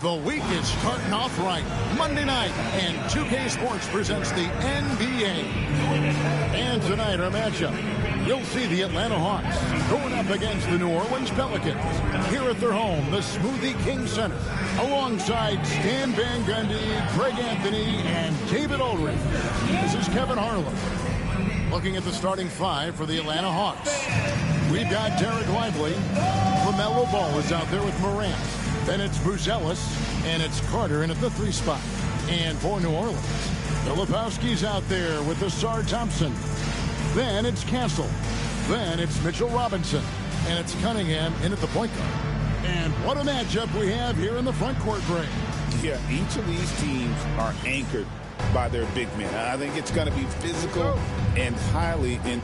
The week is starting off right. Monday night, and 2K Sports presents the NBA. And tonight, our matchup, you'll see the Atlanta Hawks going up against the New Orleans Pelicans. Here at their home, the Smoothie King Center, alongside Stan Van Gundy, Greg Anthony, and David Aldridge. This is Kevin Harlan. Looking at the starting five for the Atlanta Hawks. We've got Derek Lively. LaMelo Ball is out there with Morant. Then it's Buzelis, and it's Carter in at the 3 spot. And for New Orleans, Filipowski's out there with Asar Thompson. Then it's Castle. Then it's Mitchell Robinson. And it's Cunningham in at the point guard. And what a matchup we have here in the front court, Greg. Yeah, each of these teams are anchored by their big men. I think it's going to be physical and highly in.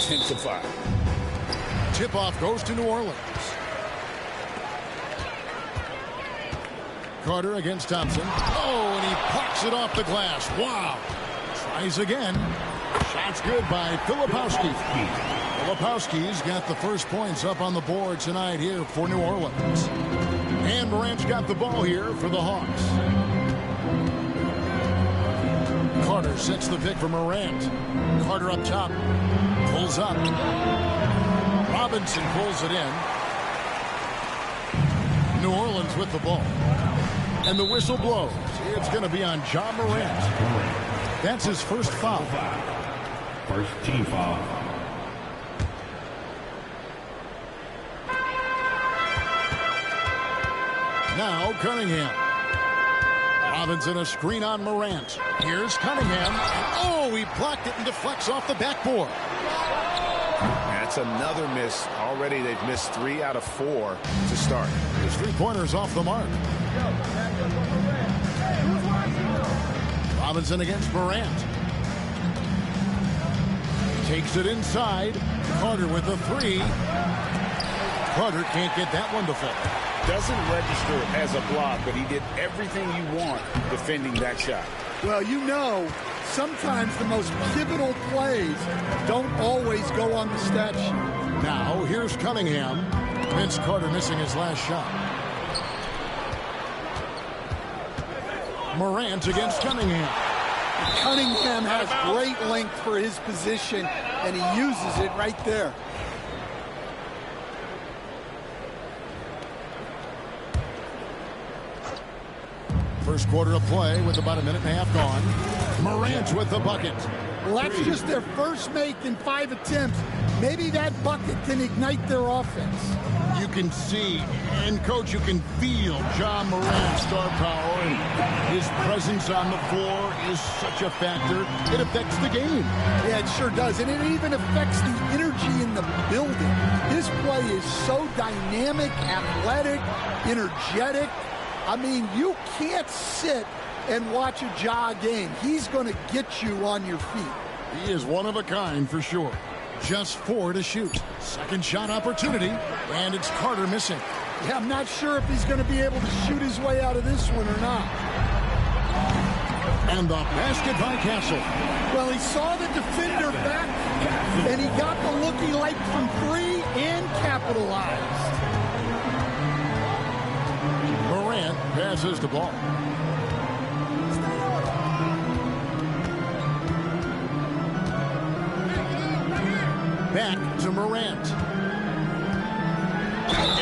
Intensify. Tip-off goes to New Orleans. Carter against Thompson. Oh, and he parks it off the glass. Wow. Tries again. Shot's good by Filipowski. Filipowski's got the first points up on the board tonight here for New Orleans. And Morant's got the ball here for the Hawks. Carter sets the pick for Morant. Carter up top. Pulls up. Robinson pulls it in. New Orleans with the ball. And the whistle blows. It's going to be on Ja Morant. That's his first foul. First team foul. Now Cunningham. Robinson a screen on Morant. Here's Cunningham. Oh, he blocked it and deflects off the backboard. That's another miss. Already they've missed 3 out of 4 to start. His 3-pointers off the mark. Robinson against Morant. Takes it inside. Carter with the 3. Carter can't get that one to fall. Doesn't register as a block, but he did everything you want defending that shot. Well, you know, sometimes the most pivotal plays don't always go on the stat sheet. Now, here's Cunningham. Vince Carter missing his last shot. Morant against Cunningham. Cunningham has great length for his position, and he uses it right there. First quarter of play with about a minute and a half gone. Morant with the bucket. Well, that's just their first make in 5 attempts. Maybe that bucket can ignite their offense. You can see, and Coach, you can feel Ja Morant's star power, and his presence on the floor is such a factor. It affects the game. Yeah, it sure does, and it even affects the energy in the building. His play is so dynamic, athletic, energetic. I mean, you can't sit and watch a Ja game. He's going to get you on your feet. He is one of a kind for sure. Just 4 to shoot. Second shot opportunity, and it's Carter missing. Yeah, I'm not sure if he's going to be able to shoot his way out of this one or not. And the basket by Castle. Well, he saw the defender back, and he got the looky like from 3 and capitalized. Morant passes the ball. Back to Morant.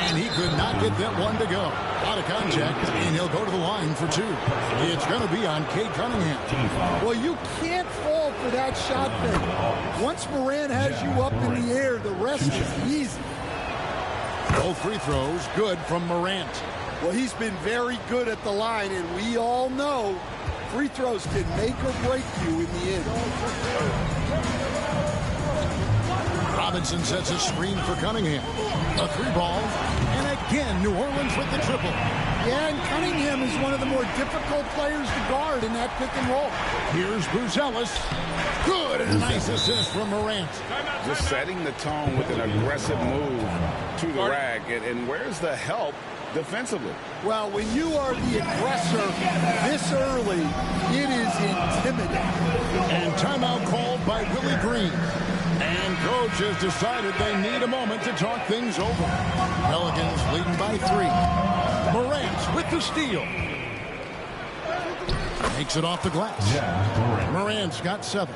And he could not get that one to go. Out of contact, and he'll go to the line for 2. It's going to be on Cade Cunningham. Well, you can't fall for that shot fake. Once Morant has you up in the air, the rest is easy. Both free throws good from Morant. Well, he's been very good at the line, and we all know free throws can make or break you in the end. Robinson sets a screen for Cunningham. A 3-ball. And again, New Orleans with the triple. Yeah, and Cunningham is one of the more difficult players to guard in that pick and roll. Here's Buzelis. Good, and a nice assist from Morant. Just setting the tone with an aggressive move to the rack. And where's the help defensively? Well, when you are the aggressor this early, it is intimidating. And timeout called by Willie Green. And coach has decided they need a moment to talk things over. Pelicans leading by 3. Morant with the steal. Takes it off the glass. Morant's got 7.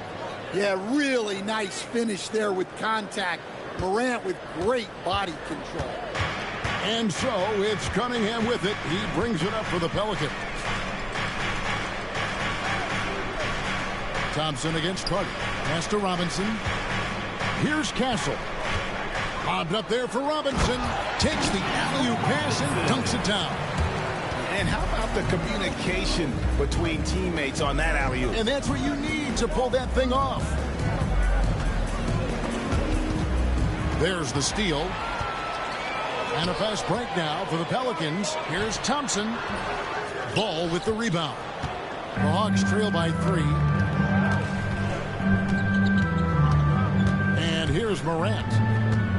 Yeah, really nice finish there with contact. Morant with great body control. And so it's Cunningham with it. He brings it up for the Pelicans. Thompson against Carter. Pass to Robinson. Here's Castle. Bobbed up there for Robinson. Takes the alley-oop pass and dunks it down. And how about the communication between teammates on that alley-oop? And that's what you need to pull that thing off. There's the steal. And a fast break now for the Pelicans. Here's Thompson. Ball with the rebound. The Hawks trail by 3. And here's Morant.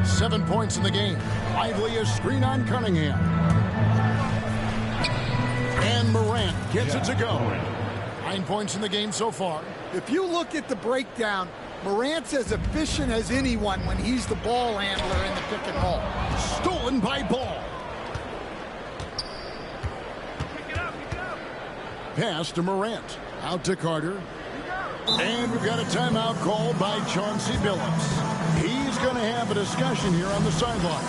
7 points in the game. Lively a screen on Cunningham. And Morant gets it to go. 9 points in the game so far. If you look at the breakdown, Morant's as efficient as anyone when he's the ball handler in the pick and roll. Stolen by Ball. Pass to Morant. Out to Carter. And we've got a timeout called by Chauncey Billups. He's going to have a discussion here on the sideline.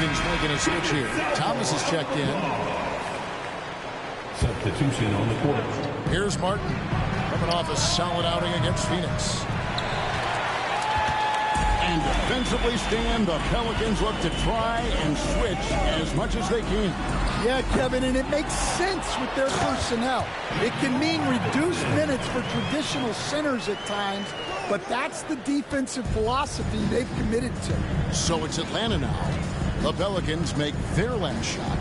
Making a switch here. Thomas is checked in. Substitution on the court. Here's Martin coming off a solid outing against Phoenix. And defensively stand, the Pelicans look to try and switch as much as they can. Yeah, Kevin, and it makes sense with their personnel. It can mean reduced minutes for traditional centers at times, but that's the defensive philosophy they've committed to. So it's Atlanta now. The Pelicans make their last shot.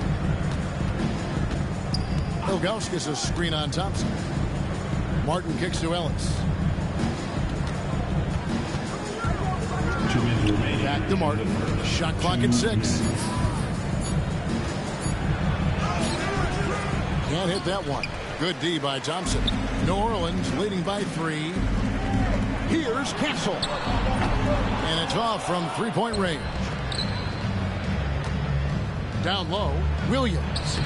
Ilgauskas a screen on Thompson. Martin kicks to Ellis. Back to Martin. Shot clock at 6. Can't hit that one. Good D by Thompson. New Orleans leading by 3. Here's Castle. And it's off from 3-point range. Down low, Williams.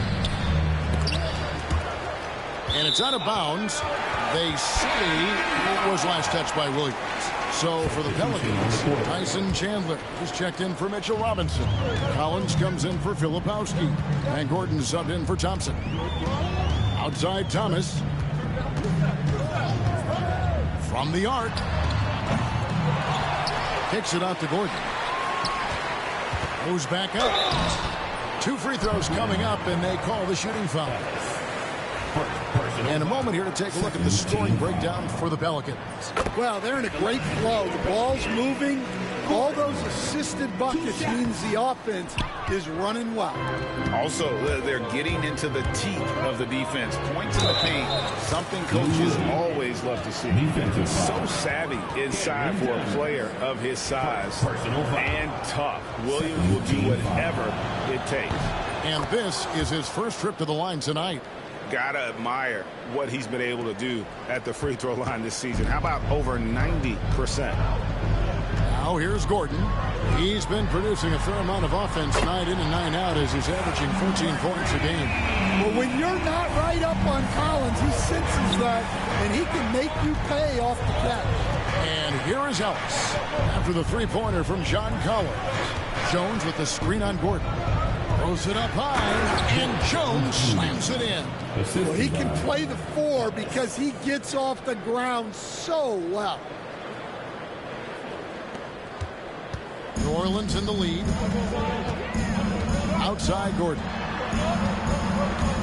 And it's out of bounds. They say it was last touched by Williams. So for the Pelicans, Tyson Chandler is checked in for Mitchell Robinson. Collins comes in for Filipowski. And Gordon subbed in for Thompson. Outside Thomas. From the arc. Kicks it out to Gordon. Goes back up. 2 free throws coming up, and they call the shooting foul. And a moment here to take a look at the scoring breakdown for the Pelicans. Well, they're in a great flow. The ball's moving. All those assisted buckets means the offense is running well. Also, they're getting into the teeth of the defense. Points in the paint, something coaches always love to see. So savvy inside for a player of his size and tough. Williams will do whatever it takes. And this is his first trip to the line tonight. Gotta admire what he's been able to do at the free throw line this season. How about over 90%? Now here's Gordon. He's been producing a fair amount of offense night in and night out as he's averaging 14 points a game. Well, when you're not right up on Collins, he senses that, and he can make you pay off the catch. And here is Ellis after the three-pointer from John Collins. Jones with the screen on Gordon. Throws it up high, and Jones slams it in. Well, he can play the 4 because he gets off the ground so well. New Orleans in the lead. Outside Gordon.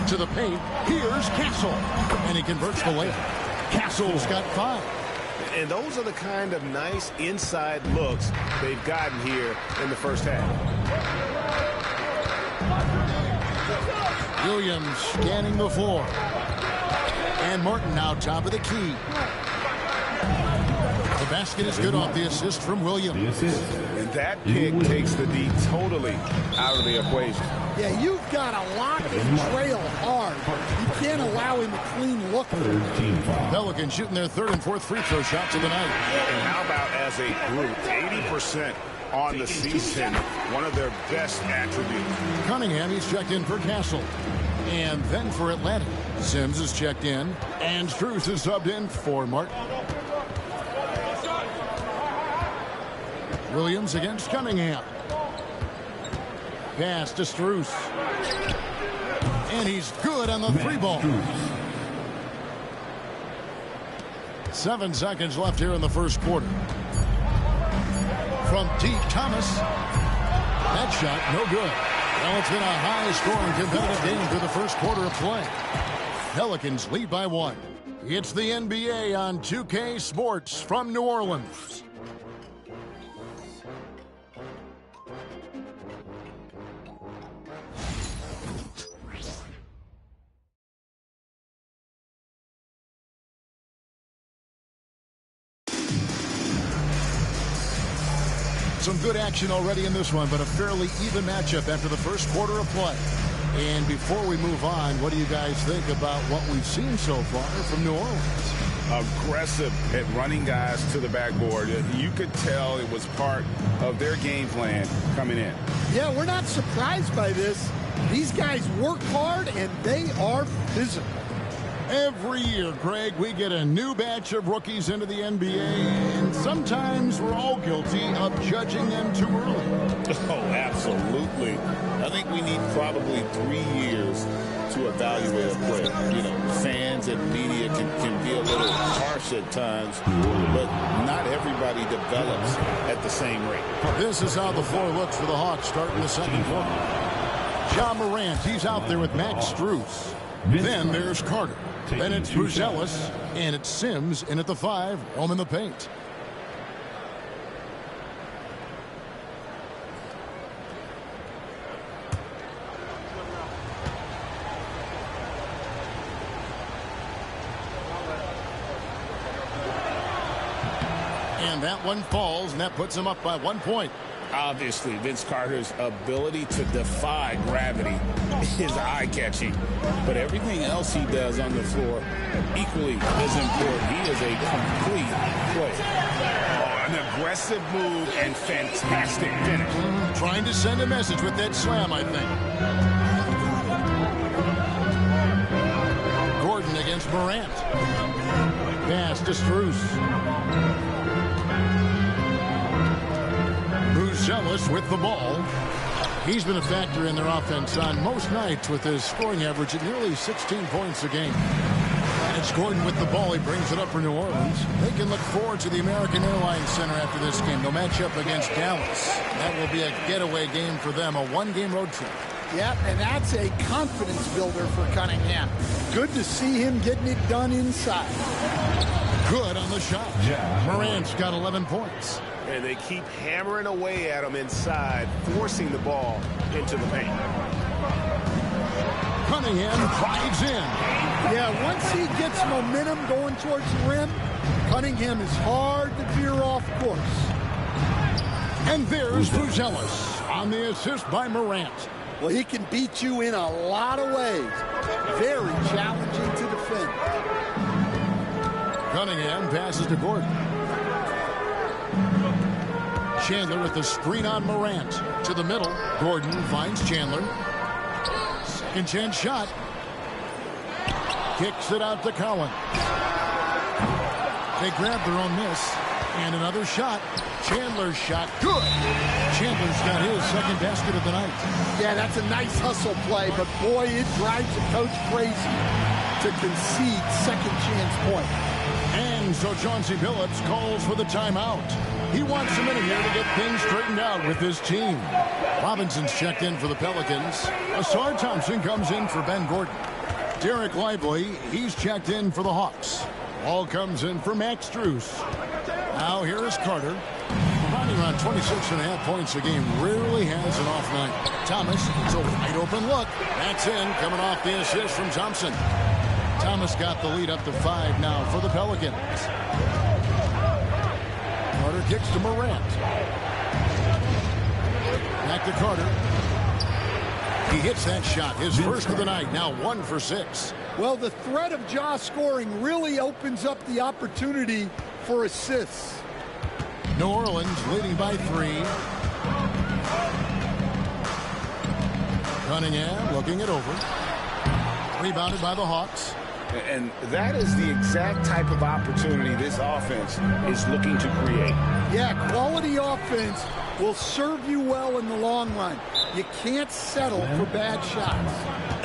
To the paint. Here's Castle. And he converts the layup. Castle's got 5. And those are the kind of nice inside looks they've gotten here in the first half. Williams scanning the floor. And Martin now top of the key. The basket is good off the assist from Williams. And that pick takes the D totally out of the equation. Yeah, you've got to lock and trail hard. You can't allow him a clean look. Pelicans shooting their 3rd and 4th free throw shots of the night. And how about as a group, 80% on the season, one of their best attributes. Cunningham, he's checked in for Castle. And then for Atlanta, Sims is checked in. And Strus is subbed in for Martin. Williams against Cunningham. Pass to Strus. And he's good on the 3-ball. 7 seconds left here in the first quarter. From deep, Thomas. That shot, no good. Well, it's been a high-scoring competitive game through the first quarter of play. Pelicans lead by 1. It's the NBA on 2K Sports from New Orleans. Some good action already in this one, but a fairly even matchup after the first quarter of play. And before we move on, what do you guys think about what we've seen so far from New Orleans? Aggressive at running guys to the backboard. You could tell it was part of their game plan coming in. Yeah, we're not surprised by this. These guys work hard, and they are physical. Every year, Greg, we get a new batch of rookies into the NBA, and sometimes we're all guilty of judging them too early. Oh, absolutely. I think we need probably 3 years to evaluate a player. You know, fans and media can be a little harsh at times, but not everybody develops at the same rate. This is how the floor looks for the Hawks starting the second quarter. Ja Morant, he's out there with Max Strus. Then there's Carter. Then it's Bruzelis, and it's Sims in at the 5, home in the paint. And that one falls, and that puts him up by 1 point. Obviously, Vince Carter's ability to defy gravity is eye-catching. But everything else he does on the floor equally is important. He is a complete player. Oh, an aggressive move and fantastic finish. Trying to send a message with that slam, I think. Gordon against Morant. Pass to Strus. Bruzelis with the ball. He's been a factor in their offense on most nights with his scoring average at nearly 16 points a game. And it's Gordon with the ball. He brings it up for New Orleans. They can look forward to the American Airlines Center after this game. They'll match up against Dallas. That will be a getaway game for them, a one-game road trip. Yep, and that's a confidence builder for Cunningham. Good to see him getting it done inside. Good on the shot. Morant's got 11 points. and they keep hammering away at him inside, forcing the ball into the paint. Cunningham drives in. Yeah, once he gets momentum going towards the rim, Cunningham is hard to veer off course. And there's Buzelis on the assist by Morant. Well, he can beat you in a lot of ways. Very challenging to defend. Cunningham passes to Gordon. Chandler with the screen on Morant. To the middle. Gordon finds Chandler. Second chance shot. Kicks it out to Collins. They grab their own miss. And another shot. Chandler's shot. Good. Chandler's got his second basket of the night. Yeah, that's a nice hustle play, but boy, it drives the coach crazy to concede second chance point. And so Chauncey Billups calls for the timeout. He wants a minute here to get things straightened out with his team. Robinson's checked in for the Pelicans. Asar Thompson comes in for Ben Gordon. Derek Lively, he's checked in for the Hawks. Ball comes in for Max Strus. Now here is Carter. Running around 26.5 points a game. Rarely has an off night. Thomas, it's a wide open look. That's in, coming off the assist from Thompson. Thomas got the lead up to 5 now for the Pelicans. Carter kicks to Morant. Back to Carter. He hits that shot, his first of the night, now 1 for 6. Well, the threat of Ja scoring really opens up the opportunity for assists. New Orleans leading by 3. Cunningham looking it over. Rebounded by the Hawks. And that is the exact type of opportunity this offense is looking to create. Yeah, quality offense will serve you well in the long run. You can't settle for bad shots.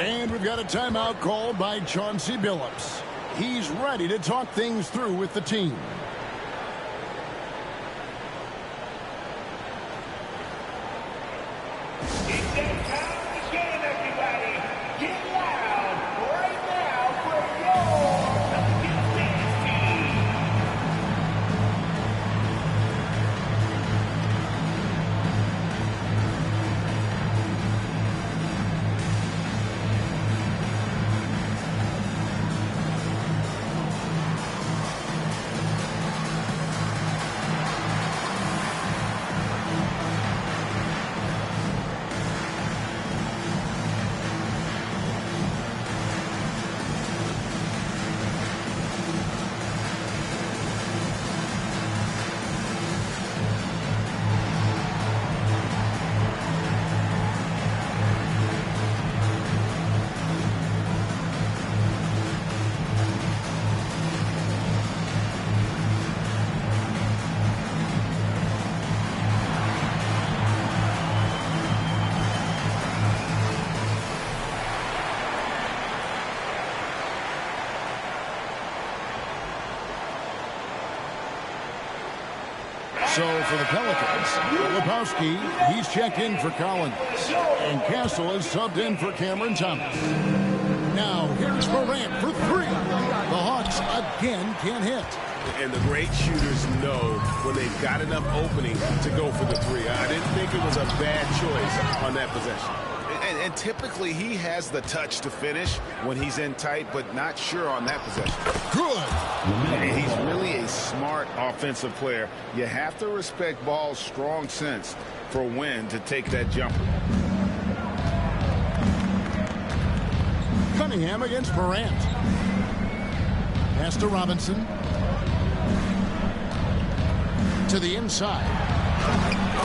And we've got a timeout called by Chauncey Billups. He's ready to talk things through with the team. So for the Pelicans, Lepowski, he's checked in for Collins. And Castle is subbed in for Cameron Thomas. Now here's Morant for 3. The Hawks again can't hit. And the great shooters know when they've got enough opening to go for the 3. I didn't think it was a bad choice on that possession. And typically he has the touch to finish when he's in tight, but not sure on that possession. Good. And he's really a smart offensive player. You have to respect Ball's strong sense for when to take that jumper. Cunningham against Morant. Pass to Robinson. To the inside.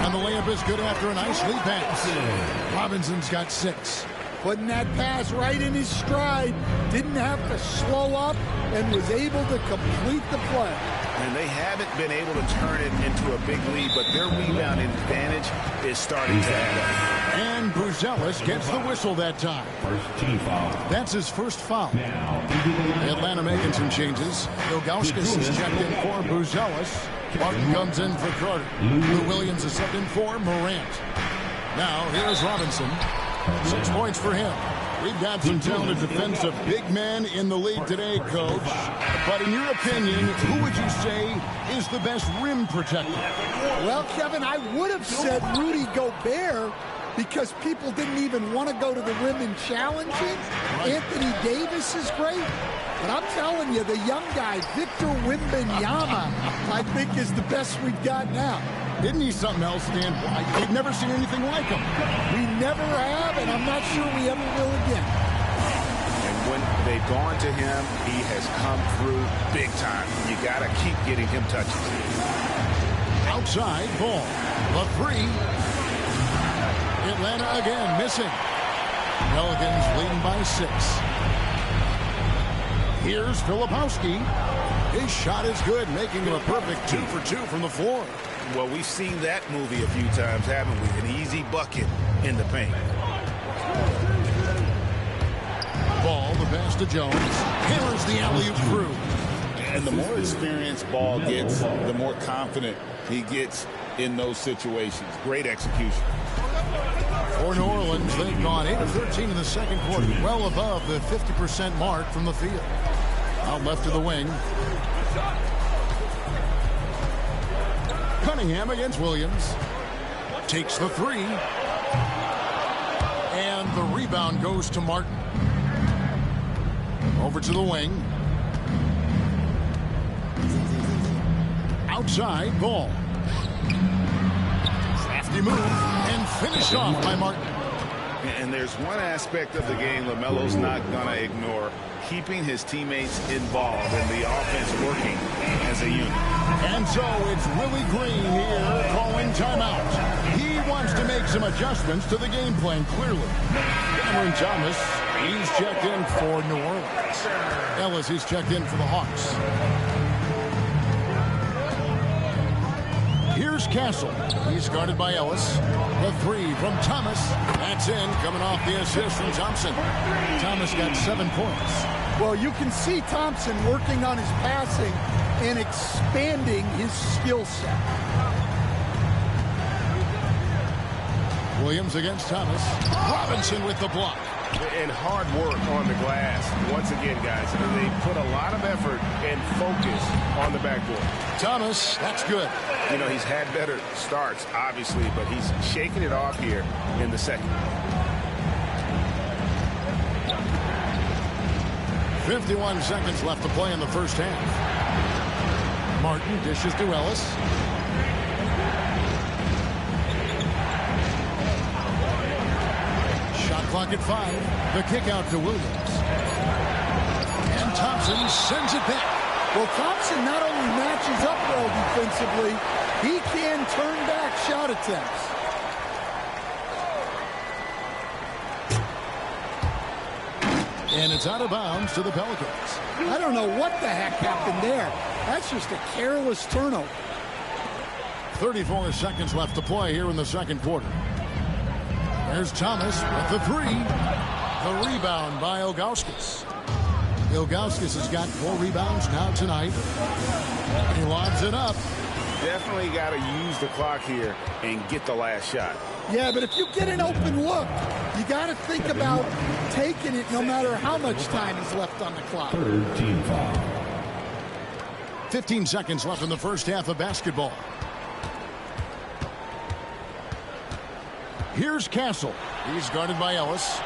And the layup is good after a nice lead pass. Robinson's got 6. Putting that pass right in his stride. Didn't have to slow up and was able to complete the play. And they haven't been able to turn it into a big lead, but their rebounding advantage is starting to add up. And Buzelis gets the whistle that time. First team foul. That's his first foul. Atlanta making some changes. Ilgauskas is checked in for Buzelis. Martin comes in for Carter. Lou Williams is subbed in for Morant. Now here's Robinson. 6 points for him. We've got some talented defensive big men in the league today, Coach. But in your opinion, who would you say is the best rim protector? Well, Kevin, I would have said Rudy Gobert because people didn't even want to go to the rim and challenge him. Right. Anthony Davis is great. But I'm telling you, the young guy, Victor Wembanyama, I think is the best we've got now. Isn't he something else, Dan? We've never seen anything like him. We never have, and I'm not sure we ever will again. And when they've gone to him, he has come through big time. You got to keep getting him touches. Outside ball. The three. Atlanta again missing. Pelicans leading by 6. Here's Filipowski. His shot is good, making him a perfect 2 for 2 from the floor. Well, we've seen that movie a few times, haven't we? An easy bucket in the paint. Ball, the pass to Jones. Hammers the alley-oop through. And the more experienced Ball gets, the more confident he gets in those situations. Great execution. For New Orleans, they've gone 8 of 13 in the second quarter, well above the 50% mark from the field. Out left to the wing. Cunningham against Williams. Takes the 3. And the rebound goes to Martin. Over to the wing. Outside, Ball. Crafty move, and finished off by Martin. And there's one aspect of the game LaMelo's not going to ignore. Keeping his teammates involved and the offense working as a unit. And so it's Willie Green here calling timeout. He wants to make some adjustments to the game plan, clearly. Cameron Thomas, he's checked in for New Orleans. Ellis, he's checked in for the Hawks. Here's Castle. He's guarded by Ellis. The 3 from Thomas. That's in, coming off the assist from Thompson. Thomas got 7 points. Well, you can see Thompson working on his passing and expanding his skill set. Williams against Thomas. Robinson with the block. And hard work on the glass. Once again, guys, they put a lot of effort and focus on the backboard. Thomas, that's good. You know, he's had better starts, obviously, but he's shaking it off here in the second. 51 seconds left to play in the first half. Martin dishes to Ellis. Shot clock at 5. The kick out to Williams. And Thompson sends it back. Well, Thompson not only matches up well defensively, he can turn back shot attempts. And it's out of bounds to the Pelicans. I don't know what the heck happened there. That's just a careless turnover. 34 seconds left to play here in the second quarter. There's Thomas with the 3. The rebound by Ilgauskas. Ilgauskas has got 4 rebounds now tonight. He lobs it up. Definitely got to use the clock here and get the last shot. Yeah, but if you get an open look, you got to think about taking it no matter how much time is left on the clock. 13 foul. 15 seconds left in the first half of basketball. Here's Castle. He's guarded by Ellis.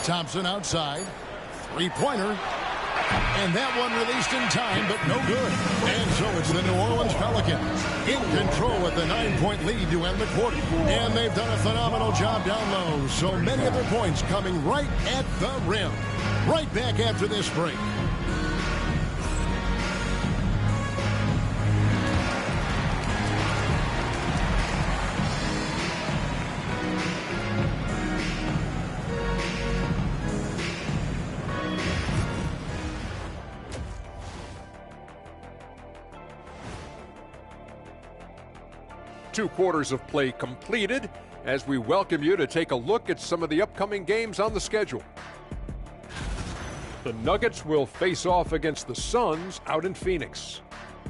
Thompson outside. 3-pointer. And that one released in time, but no good. And so it's the New Orleans Pelicans in control with the 9-point lead to end the quarter. And they've done a phenomenal job down low. So many of their points coming right at the rim. Right back after this break. Two quarters of play completed as we welcome you to take a look at some of the upcoming games on the schedule. The Nuggets will face off against the Suns out in Phoenix.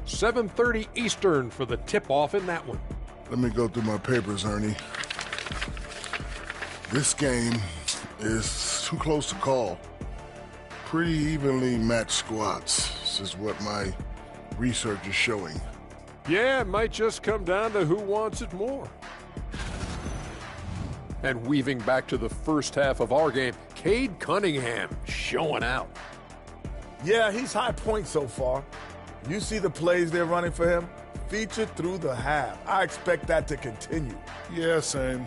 7:30 Eastern for the tip-off in that one. Let me go through my papers, Ernie. This game is too close to call. Pretty evenly matched squads. This is what my research is showing. Yeah, it might just come down to who wants it more. And weaving back to the first half of our game, Cade Cunningham showing out. Yeah, he's high point so far. You see the plays they're running for him? Featured through the half. I expect that to continue. Yeah, same.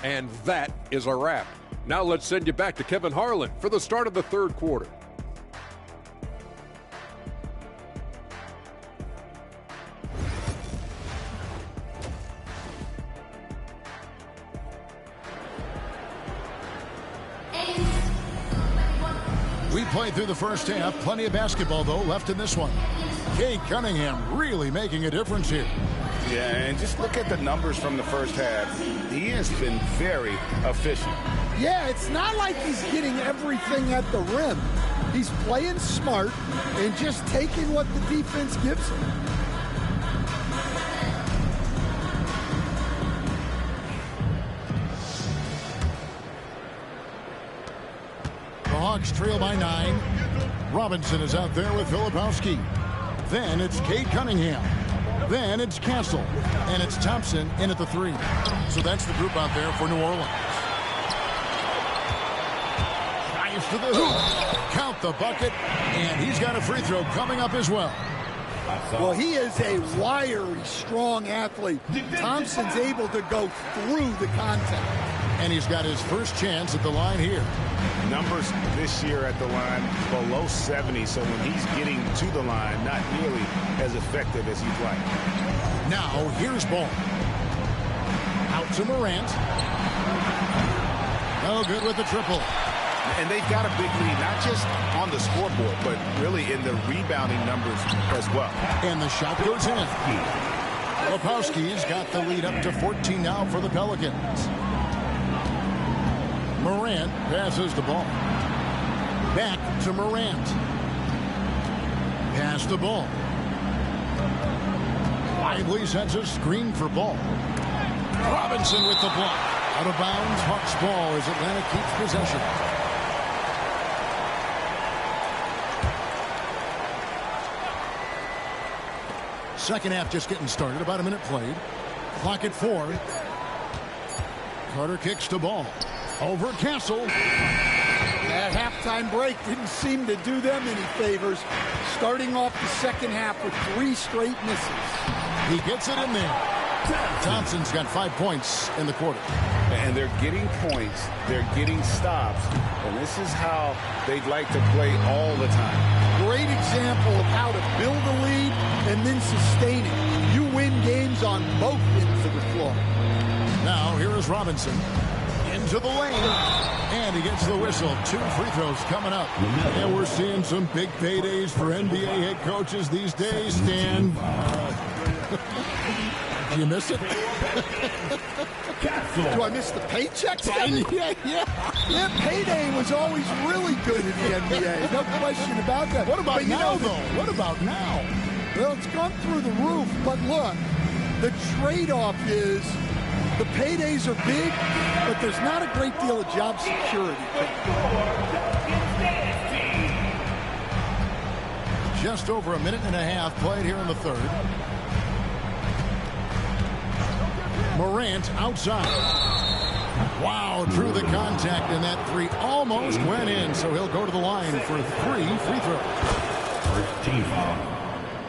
And that is a wrap. Now let's send you back to Kevin Harlan for the start of the third quarter. We played through the first half. Plenty of basketball, though, left in this one. Cade Cunningham really making a difference here. Yeah, and just look at the numbers from the first half. He has been very efficient. Yeah, it's not like he's getting everything at the rim. He's playing smart and just taking what the defense gives him. The Hawks trail by 9. Robinson is out there with Filipowski. Then it's Cade Cunningham. Then it's Castle. And it's Thompson in at the 3. So that's the group out there for New Orleans. Drives to the hoop. Count the bucket. And he's got a free throw coming up as well. Well, he is a wiry, strong athlete. Thompson's able to go through the contact. And he's got his first chance at the line here. Numbers this year at the line below 70, so when he's getting to the line, not nearly as effective as he'd like. Now, here's ball. Out to Morant. No good with the triple. And they've got a big lead, not just on the scoreboard, but really in the rebounding numbers as well. And the shot goes in. Filipowski's got the lead up to 14 now for the Pelicans. Morant passes the ball. Back to Morant. Pass the ball. Lively sets a screen for ball. Robinson with the block. Out of bounds, Hawks ball as Atlanta keeps possession. Second half just getting started. About a minute played. Clock at 4. Carter kicks the ball. Over Castle. That halftime break didn't seem to do them any favors. Starting off the second half with 3 straight misses. He gets it in there. Thompson's got 5 points in the quarter. And they're getting points. They're getting stops. And this is how they'd like to play all the time. Great example of how to build a lead and then sustain it. You win games on both ends of the floor. Now, here is Robinson. Into the lane. And he gets the whistle. 2 free throws coming up. And we're seeing some big paydays for NBA head coaches these days, Stan. Did you miss it? Do I miss the paychecks? Yeah, payday was always really good in the NBA. No question about that. What about now, though? What about now? Well, it's gone through the roof. But look, the trade-off is the paydays are big, but there's not a great deal of job security. Just over a minute and a half played here in the third. Morant outside. Wow, drew the contact, and that 3 almost went in, so he'll go to the line for 3 free throws.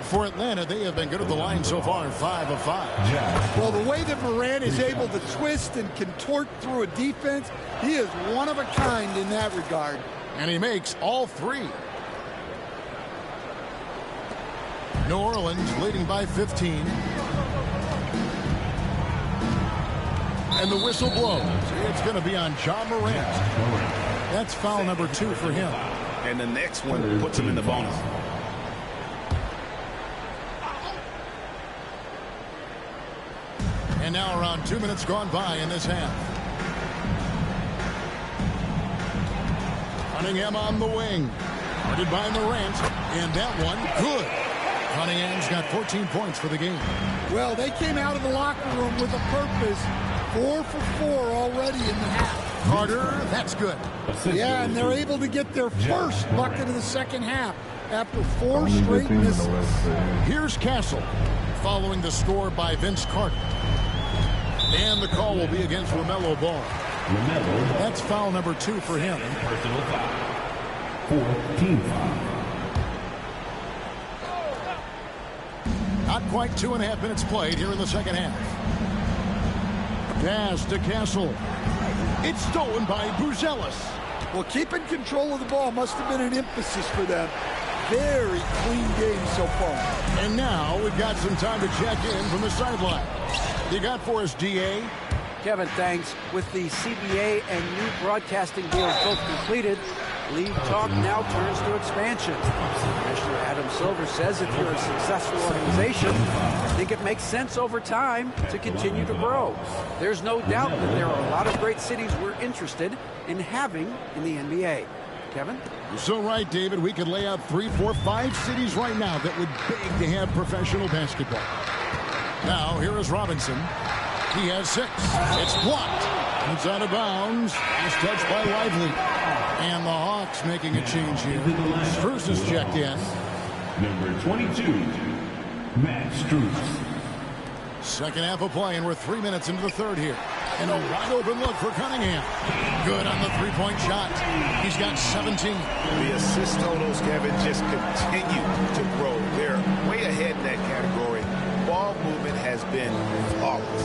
For Atlanta, they have been good at the line so far, 5 of 5. Well, the way that Morant is able to twist and contort through a defense, he is one of a kind in that regard. And he makes all 3. New Orleans leading by 15. And the whistle blows. It's going to be on Ja Morant. That's foul number 2 for him. And the next one puts him in the bonus. And now around 2 minutes gone by in this half. Cunningham on the wing. Guarded by Morant. And that one, good. Cunningham's got 14 points for the game. Well, they came out of the locker room with a purpose. 4 for 4 already in the half. Carter, that's good. Yeah, and they're able to get their first bucket of the second half after 4 straight misses. Here's Castle, following the score by Vince Carter. And the call will be against LaMelo Ball. That's foul number 2 for him. Personal foul. 4 team foul. Not quite 2.5 minutes played here in the second half. Pass to Castle. It's stolen by Buzelis. Well, keeping control of the ball must have been an emphasis for them. Very clean game so far. And now we've got some time to check in from the sideline. You got for us, DA? Kevin, thanks. With the CBA and new broadcasting deals both completed, league talk now turns to expansion. Commissioner Adam Silver says if you're a successful organization, I think it makes sense over time to continue to grow. There's no doubt that there are a lot of great cities we're interested in having in the NBA. Kevin? You're so right, David. We could lay out 3, 4, 5 cities right now that would beg to have professional basketball. Now, here is Robinson. He has 6. It's blocked. It's out of bounds. Last touch by Lively. And the Hawks making a change here. Strus is checked in. Number 22, Matt Strus. Second half of play, and we're 3 minutes into the third here. And a wide open look for Cunningham. Good on the three-point shot. He's got 17. The assist totals, Kevin, just continue to grow. They're way ahead in that category. Ball movement has been flawless.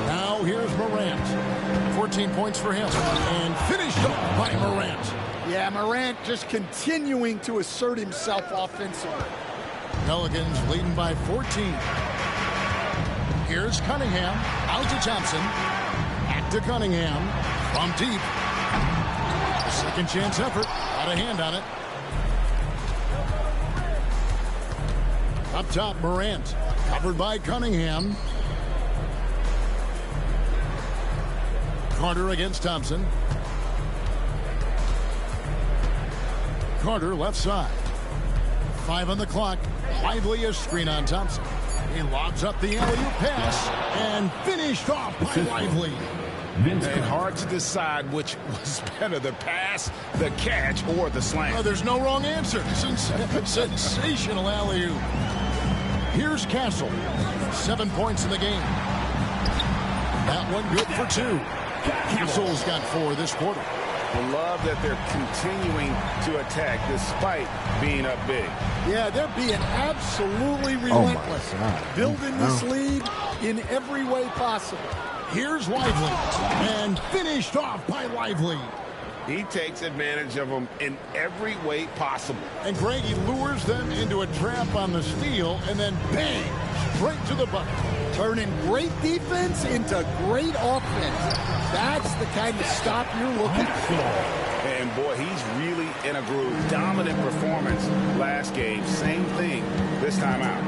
Now here's Morant. 14 points for him. And finished up by Morant. Yeah, Morant just continuing to assert himself offensively. Pelicans leading by 14. Here's Cunningham. Out to Thompson. Back to Cunningham. From deep. Second chance effort. Got a hand on it. Up top, Morant. Covered by Cunningham. Carter against Thompson. Carter left side. 5 on the clock. Lively a screen on Thompson. He lobs up the alley-oop pass and finished off by Lively. And hard to decide which was better, the pass, the catch, or the slam. Oh, there's no wrong answer. Sensational alley-oop. Here's Castle. 7 points in the game. That one good for 2. Castle's got 4 this quarter. I love that they're continuing to attack despite being up big. Yeah, they're being absolutely relentless. Building this lead in every way possible. Here's Lively. And finished off by Lively. He takes advantage of them in every way possible. And Greg, he lures them into a trap on the steal, and then bang, straight to the bucket. Turning great defense into great offense. That's the kind of stop you're looking for. And boy, he's really in a groove. Dominant performance last game. Same thing this time out.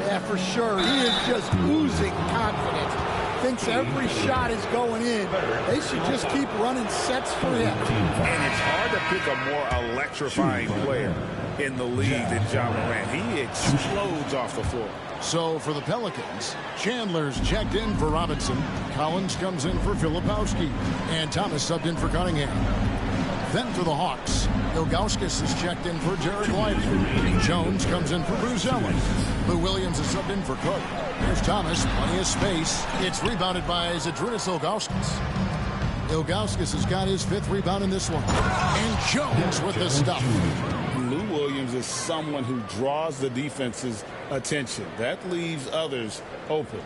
Yeah, for sure. He is just oozing confidence. Thinks every shot is going in. They should just keep running sets for him. And it's hard to pick a more electrifying player in the league than Ja Morant. He explodes off the floor. So for the Pelicans, Chandler's checked in for Robinson. Collins comes in for Filipowski. And Thomas subbed in for Cunningham. Then for the Hawks, Ilgauskas is checked in for Jared Lively. Jones comes in for Buzelis. Lou Williams is subbed in for Cook. There's Thomas, plenty of space. It's rebounded by Zydrunas Ilgauskas. Ilgauskas has got his 5th rebound in this one. And Jones with the stuff. Lou Williams is someone who draws the defense's attention. That leaves others open.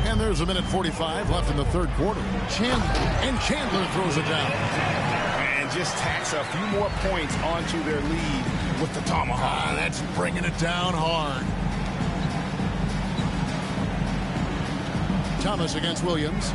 And there's 1:45 left in the third quarter. Chandler throws it down. And just tacks a few more points onto their lead with the tomahawk. That's bringing it down hard. Thomas against Williams.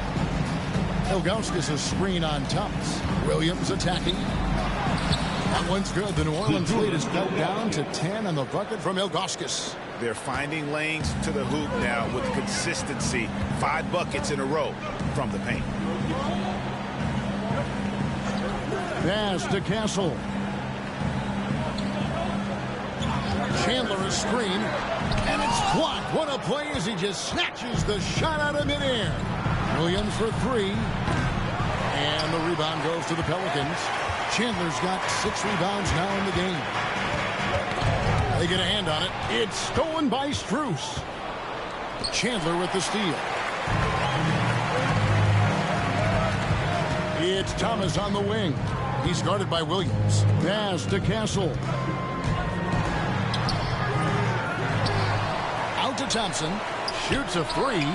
Ilgauskas a screen on Thomas. Williams attacking. That one's good. The New Orleans lead is cut down to 10 on the bucket from Ilgauskas. They're finding lanes to the hoop now with consistency. 5 buckets in a row from the paint. Pass to Castle. Chandler a screen, and it's blocked. What a play as he just snatches the shot out of midair. Williams for three, and the rebound goes to the Pelicans. Chandler's got 6 rebounds now in the game. They get a hand on it. It's stolen by Strus. Chandler with the steal. It's Thomas on the wing. He's guarded by Williams. Pass to Castle. Out to Thompson. Shoots a three.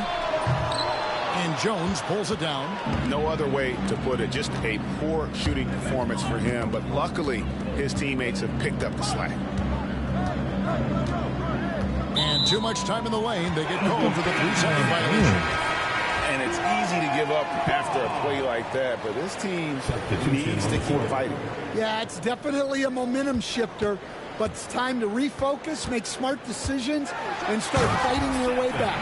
And Jones pulls it down. No other way to put it. Just a poor shooting performance for him. But luckily, his teammates have picked up the slack. And too much time in the lane. They get called for the 3-second violation. And it's easy to give up after a play like that, but this team needs to keep fighting. Yeah, it's definitely a momentum shifter, but it's time to refocus, make smart decisions, and start fighting their way back.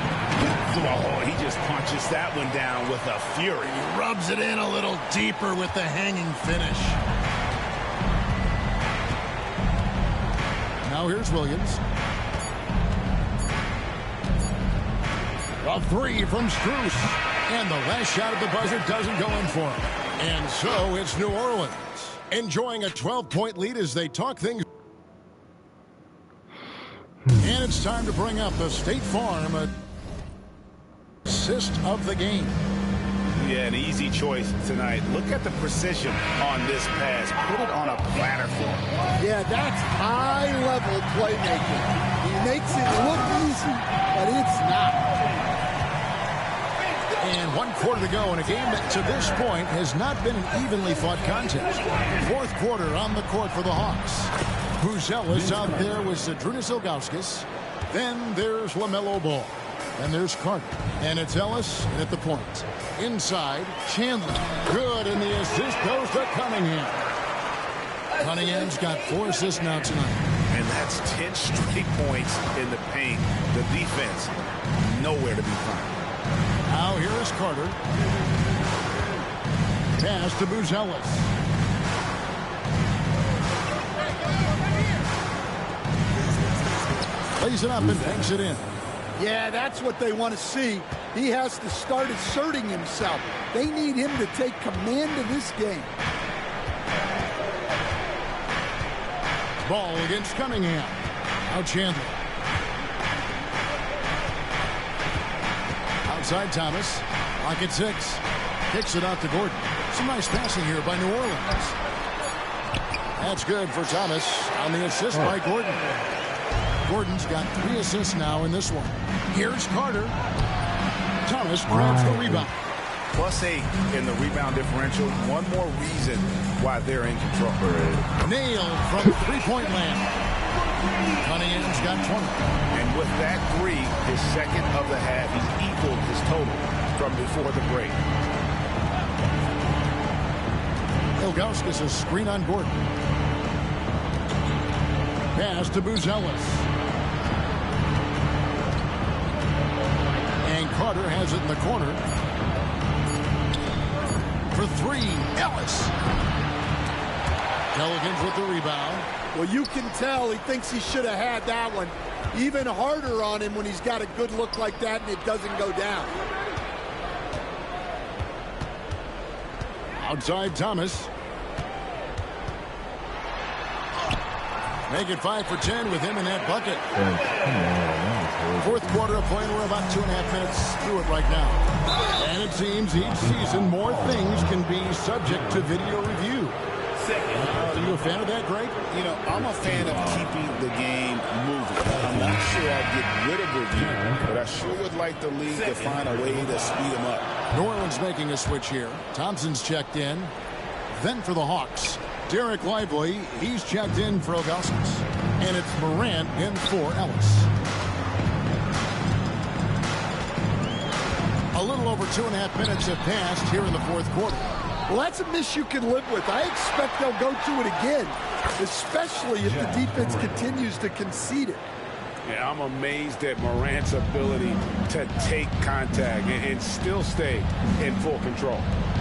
Oh, he just punches that one down with a fury. He rubs it in a little deeper with the hanging finish. Now here's Williams. A three from Strus. And the last shot at the buzzer doesn't go in for him. And so it's New Orleans enjoying a 12-point lead as they talk things. And it's time to bring up the State Farm assist of the game. Yeah, an easy choice tonight. Look at the precision on this pass. Put it on a platter for him. Yeah, that's high-level playmaking. He makes it look easy, but it's not. And 1 quarter to go in a game that to this point has not been an evenly fought contest. 4th quarter on the court for the Hawks. Buzelis out there with Zydrunas Ilgauskas. Then there's LaMelo Ball. And there's Carter. And it's Ellis at the point. Inside, Chandler. Good, and the assist goes to Cunningham. Cunningham's got 4 assists now tonight. And that's 10 straight points in the paint. The defense, nowhere to be found. Now here is Carter. Pass to Buzelis. Lays it up and banks it in. Yeah, that's what they want to see. He has to start asserting himself. They need him to take command of this game. Ball against Cunningham. Now Chandler. Outside Thomas. Pocket 6. Kicks it out to Gordon. Some nice passing here by New Orleans. That's good for Thomas on the assist by Gordon. Gordon's got 3 assists now in this one. Here's Carter. Thomas grabs the rebound. +8 in the rebound differential. One more reason why they're in control. Nailed from 3-point land. Cunningham's got 20. And with that 3, his second of the half, he's equaled his total from before the break. Ilgauskas a screen on Gordon. Pass to Buzelis. And Carter has it in the corner. For 3, Ellis. Pelicans with the rebound. Well, you can tell he thinks he should have had that one. Even harder on him when he's got a good look like that and it doesn't go down. Outside Thomas. Make it 5 for 10 with him in that bucket. 4th quarter of play, and we're about 2.5 minutes through it right now. And it seems each season more things can be subject to video review. Are you a fan of that, Greg? You know, I'm a fan of keeping the game moving. I'm not sure I'd get rid of review, but I sure would like the league to find a way to speed them up. New Orleans making a switch here. Thompson's checked in. Then for the Hawks, Derek Lively, he's checked in for Ilgauskas. And it's Morant in for Ellis. A little over 2.5 minutes have passed here in the 4th quarter. Well, that's a miss you can live with. I expect they'll go to it again, especially if the defense continues to concede it. Yeah, I'm amazed at Morant's ability to take contact and still stay in full control.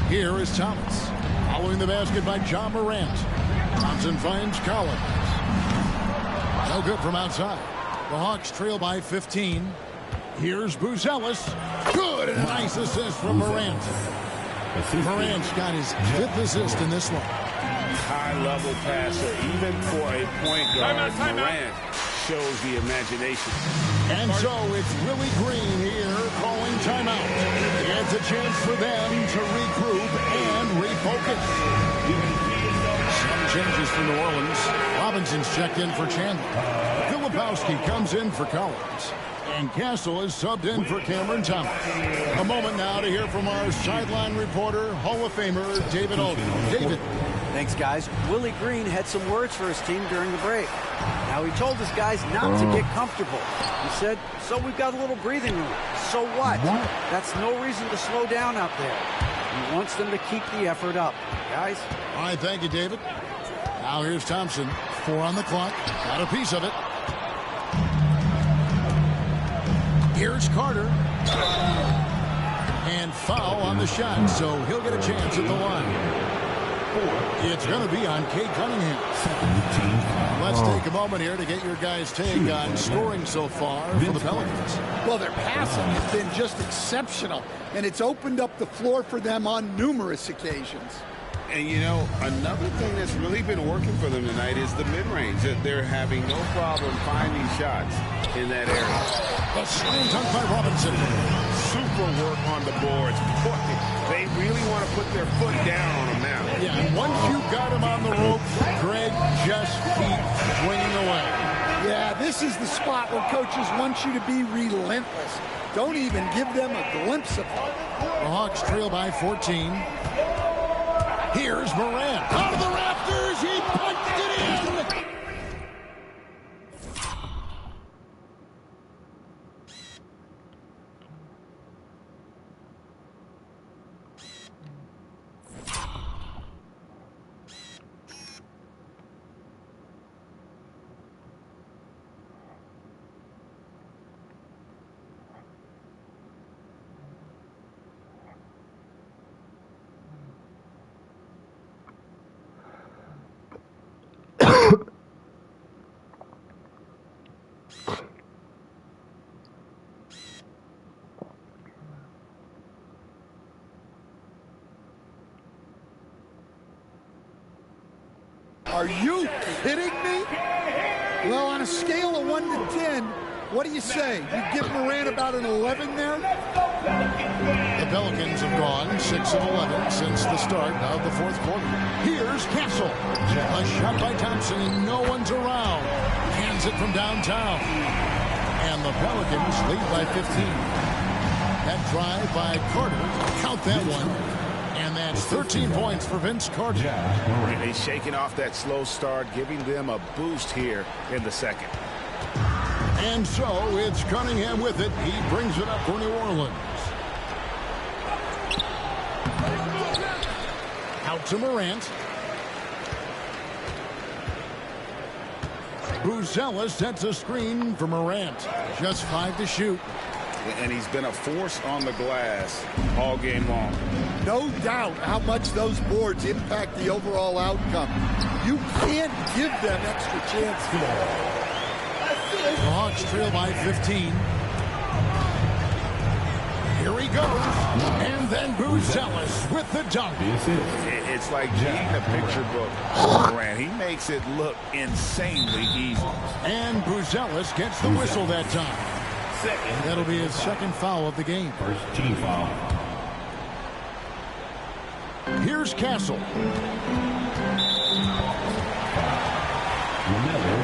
Here is Thomas. Following the basket by John Morant. Thompson finds Collins. No good from outside. The Hawks trail by 15. Here's Buzelis. Good, and a nice assist from Morant. Morant's got his 5th assist in this one. High-level passer, even for a point guard. Morant shows the imagination. And so it's Willie Green here calling timeout. It's a chance for them to regroup and refocus. Some changes for New Orleans. Robinson's checked in for Chandler. Filipowski comes in for Collins. And Castle is subbed in for Cameron Thomas. A moment now to hear from our sideline reporter, Hall of Famer David Alden. David. Thanks, guys. Willie Green had some words for his team during the break. Now, he told his guys not to get comfortable. He said, so we've got a little breathing room. So what? That's no reason to slow down out there. He wants them to keep the effort up. Guys? All right, thank you, David. Now here's Thompson. 4 on the clock. Got a piece of it. Here's Carter. And foul on the shot, so he'll get a chance at the line. It's going to be on Cade Cunningham. Let's take a moment here to get your guys' take on scoring so far for the Pelicans. Well, their passing has been just exceptional, and it's opened up the floor for them on numerous occasions. And, you know, another thing that's really been working for them tonight is the mid-range. They're having no problem finding shots in that area. A slam dunk by Robinson. Super work on the boards. Boy, they really want to put their foot down on them now. Yeah, and once you got him on the rope, Greg just keeps swinging away. Yeah, this is the spot where coaches want you to be relentless. Don't even give them a glimpse of it. The Hawks trail by 14. Here's Morant. Out of the rafters, he punched it in. Are you kidding me? Well, on a scale of 1 to 10, what do you say? You give Morant about an 11 there? The Pelicans have gone 6 of 11 since the start of the 4th quarter. Here's Castle. A shot by Thompson, and no one's around. Hands it from downtown. And the Pelicans lead by 15. That drive by Carter. Count that one. And that's 13 points for Vince Carter. And he's shaking off that slow start, giving them a boost here in the second. And so it's Cunningham with it. He brings it up for New Orleans. Out to Morant. Buzelis sets a screen for Morant. Just 5 to shoot. And he's been a force on the glass all game long. No doubt how much those boards impact the overall outcome. You can't give them extra chances. The Hawks trail by 15. Here he goes. And then Buzelis with the dunk. It's like reading a picture book. Morant, he makes it look insanely easy. And Buzelis gets the whistle that time. That'll be his second foul of the game. First team foul. Here's Castle. LaMelo.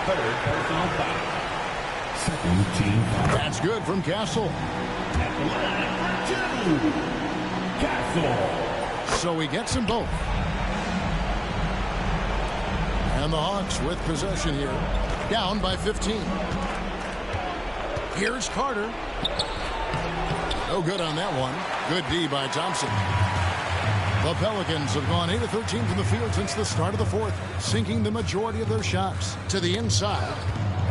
Third personal foul. Second team foul. That's good from Castle. At the line for 2. Castle. So he gets them both. And the Hawks with possession here. Down by 15. Here's Carter. No good on that one. Good D by Thompson. The Pelicans have gone 8 of 13 from the field since the start of the 4th, sinking the majority of their shots to the inside.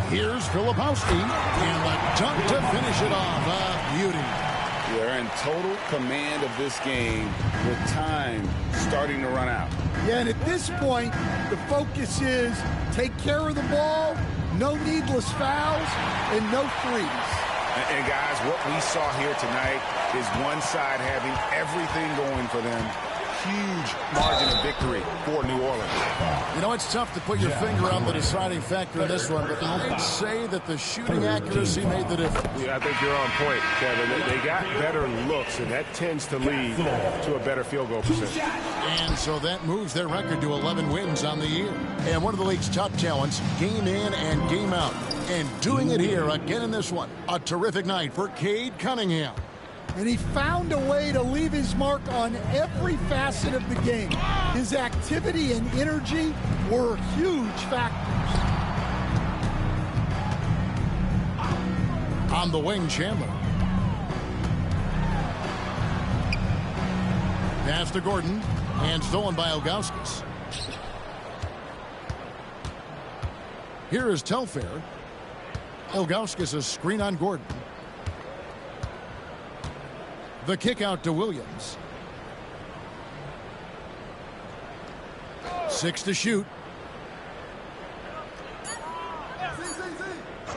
Here's Filipowski, and the dunk to finish it off. A beauty. They're in total command of this game with time starting to run out. Yeah, and at this point, the focus is take care of the ball, no needless fouls, and no threes. And guys, what we saw here tonight is one side having everything going for them. Huge margin of victory for New Orleans. You know, it's tough to put your finger on the deciding factor in this one, but I'd say that the shooting accuracy made the difference. Yeah, I think you're on point, Kevin. They got better looks, and that tends to lead to a better field goal percentage. And so that moves their record to 11 wins on the year. And one of the league's top talents, game in and game out. And doing it here again in this one. A terrific night for Cade Cunningham. And he found a way to leave his mark on every facet of the game. His activity and energy were huge factors. On the wing, Chandler. Pass to Gordon, and stolen by Ilgauskas. Here is Telfair. Ilgauskas a screen on Gordon. The kick out to Williams. 6 to shoot.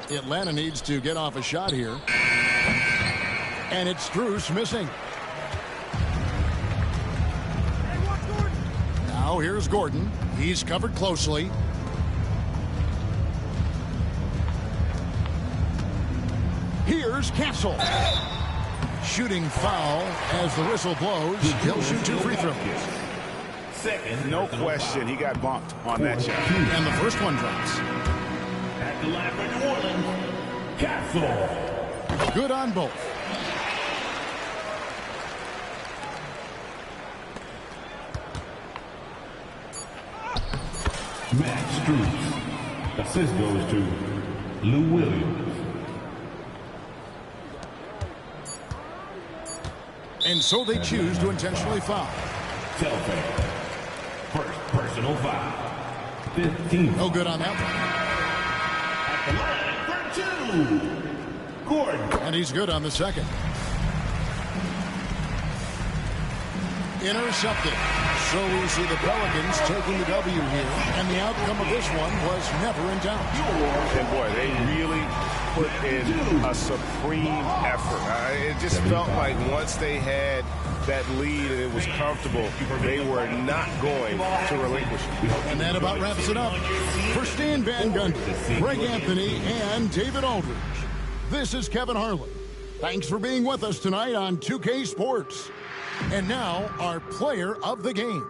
Atlanta needs to get off a shot here. And it's Strus missing. Now here's Gordon. He's covered closely. Here's Castle. Shooting foul as the whistle blows. He'll shoot 2 free throws. No question, he got bumped on that shot. And the first one drops. At the line for New Orleans, Castle. Good on both. Max Strus. Assist goes to Lou Williams. And so they choose to intentionally foul. Telfair. First personal foul. 15. No good on that one. At the line for 2. Gordon. And he's good on the second. Intercepted. So we see the Pelicans taking the W here. And the outcome of this one was never in doubt. And boy, they really put in a supreme effort. It just felt like once they had that lead and it was comfortable, they were not going to relinquish it. And that about wraps it up. For Stan Van Gundy, Greg Anthony, and David Aldridge, this is Kevin Harlan. Thanks for being with us tonight on 2K Sports. And now, our player of the game.